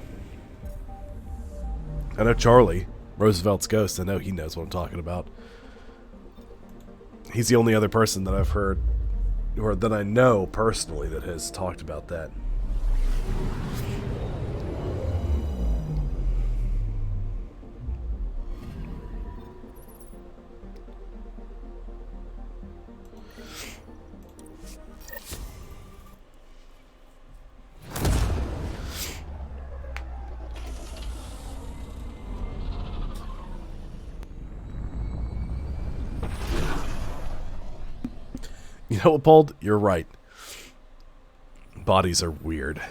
I know Charlie, Roosevelt's ghost, I know he knows what I'm talking about. He's the only other person that I've heard, or that I know personally, that has talked about that. You know what, Bold? You're right. Bodies are weird.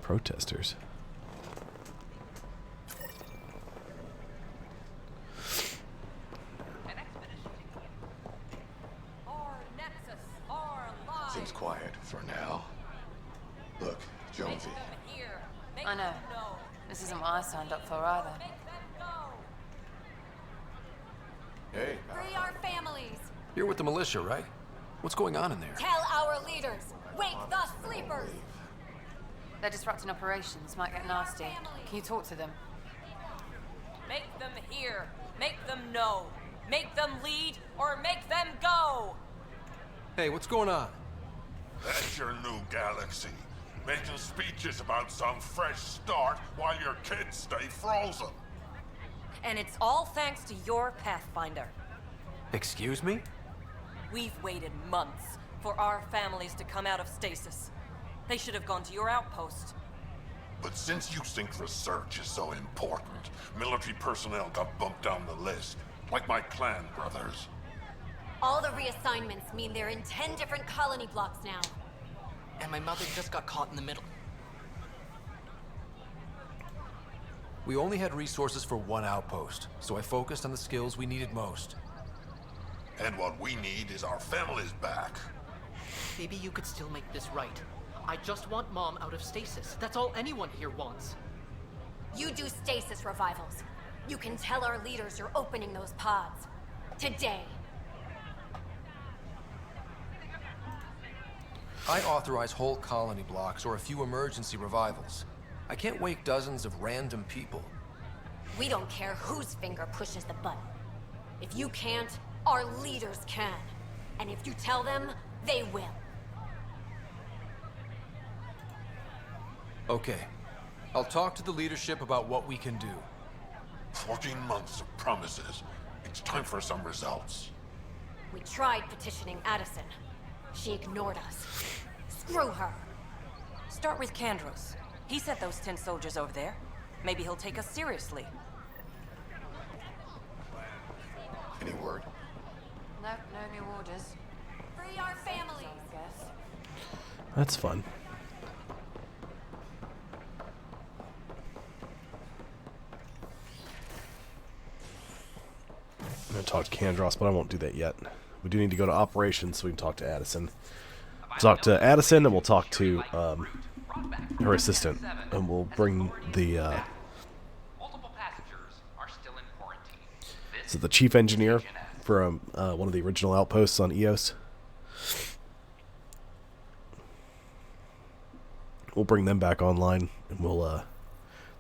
Protesters. Seems quiet for now. Look, Jonesy. I know. This isn't what I signed up for either. Hey, Free our families. you're with the militia, right? What's going on in there? Tell our leaders. Wake the sleepers. They're disrupting operations. Might get nasty. Can you talk to them? Make them hear. Make them know. Make them lead or make them go. Hey, what's going on? That's your new galaxy. Making speeches about some fresh start while your kids stay frozen. And it's all thanks to your Pathfinder. Excuse me? We've waited months for our families to come out of stasis. They should have gone to your outpost. But since you think research is so important, military personnel got bumped down the list, like my clan brothers. All the reassignments mean they're in 10 different colony blocks now. And my mother just got caught in the middle. We only had resources for one outpost, so I focused on the skills we needed most. And what we need is our families back. Maybe you could still make this right. I just want Mom out of stasis. That's all anyone here wants. You do stasis revivals. You can tell our leaders you're opening those pods. Today. I authorize whole colony blocks or a few emergency revivals. I can't wake dozens of random people. We don't care whose finger pushes the button. If you can't, our leaders can. And if you tell them, they will. Okay. I'll talk to the leadership about what we can do. 14 months of promises. It's time for some results. We tried petitioning Addison. She ignored us. Screw her. Start with Kandros. He sent those 10 soldiers over there. Maybe he'll take us seriously. Any word? No, no new orders. Free our families. That's fun. I'm going to talk to Kandros, but I won't do that yet. We do need to go to operations so we can talk to Addison. Talk to Addison, and we'll talk to her assistant, and we'll bring the so the chief engineer from one of the original outposts on Eos. We'll bring them back online, and we'll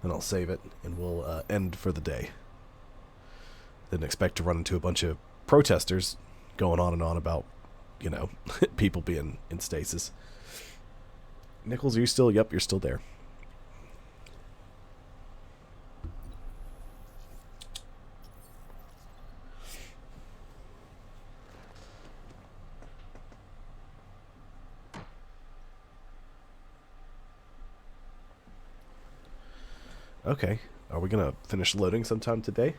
then I'll save it, and we'll end for the day. Didn't expect to run into a bunch of protesters going on and on about, you know, people being in stasis. Nichols, are you still? Yep, you're still there. Okay, are we gonna finish loading sometime today?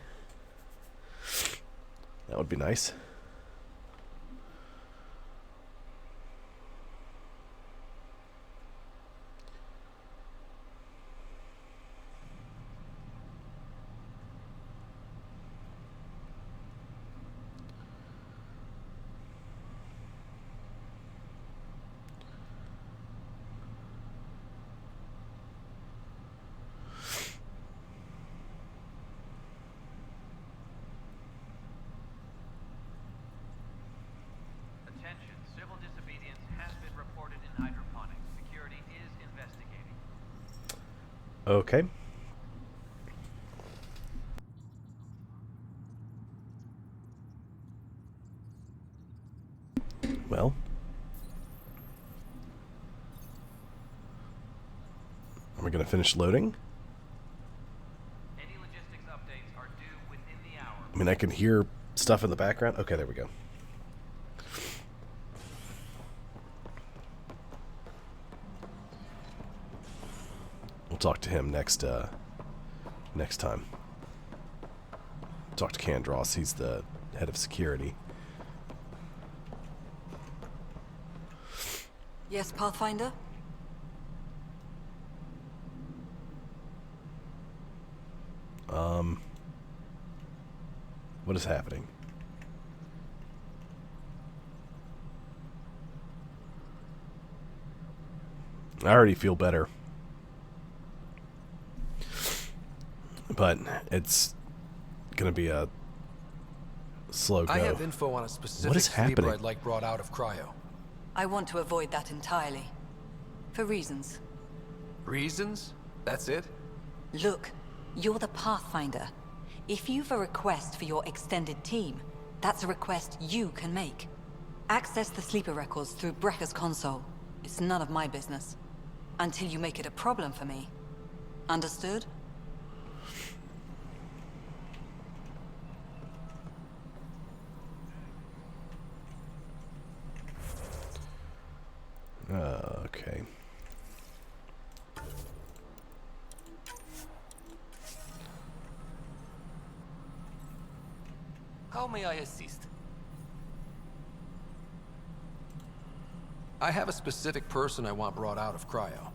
That would be nice. Okay. Well. Are we going to finish loading? Any logistics updates are due within the hour. I mean, I can hear stuff in the background. Okay, there we go. We'll talk to him next time. Talk to Kandros. He's the head of security. Yes, Pathfinder? What is happening? I already feel better. But it's gonna be a slow go. I have info on a specific sleeper I'd like brought out of cryo. I want to avoid that entirely. For reasons. Reasons? That's it? Look, you're the Pathfinder. If you've a request for your extended team, that's a request you can make. Access the sleeper records through Brekker's console. It's none of my business. Until you make it a problem for me. Understood? Okay. How may I assist? I have a specific person I want brought out of cryo.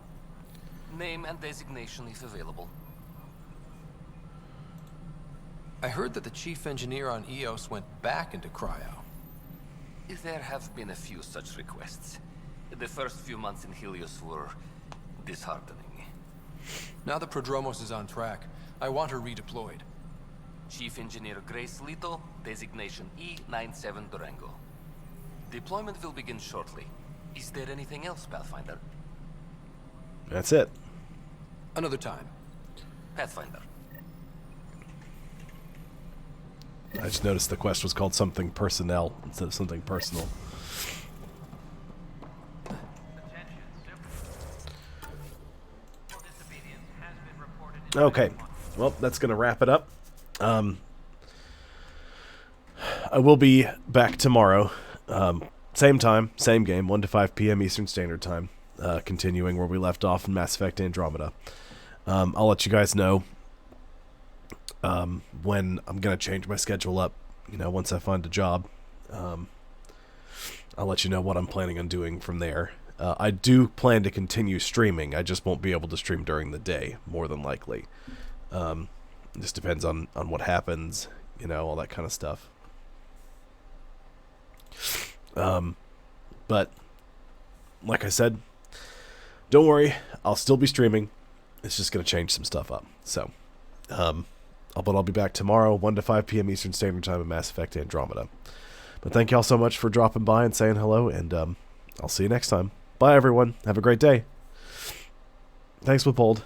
Name and designation if available. I heard that the chief engineer on EOS went back into cryo. There have been a few such requests. The first few months in Helios were disheartening. Now that Prodromos is on track, I want her redeployed. Chief Engineer Grace Lito, designation E97 Durango. Deployment will begin shortly. Is there anything else, Pathfinder? That's it. Another time. Pathfinder. I just noticed the quest was called something personnel instead of something personal. Okay, well, that's going to wrap it up. I will be back tomorrow. Same time, same game, 1 to 5 p.m. Eastern Standard Time. Continuing where we left off in Mass Effect Andromeda. I'll let you guys know when I'm going to change my schedule up. You know, once I find a job. I'll let you know what I'm planning on doing from there. I do plan to continue streaming. I just won't be able to stream during the day, more than likely. It just depends on what happens, you know, all that kind of stuff. But, like I said, don't worry, I'll still be streaming. It's just going to change some stuff up. So, but I'll be back tomorrow, 1 to 5 p.m. Eastern Standard Time in Mass Effect Andromeda. But thank y'all so much for dropping by and saying hello, and I'll see you next time. Bye, everyone. Have a great day. Thanks, Wippold.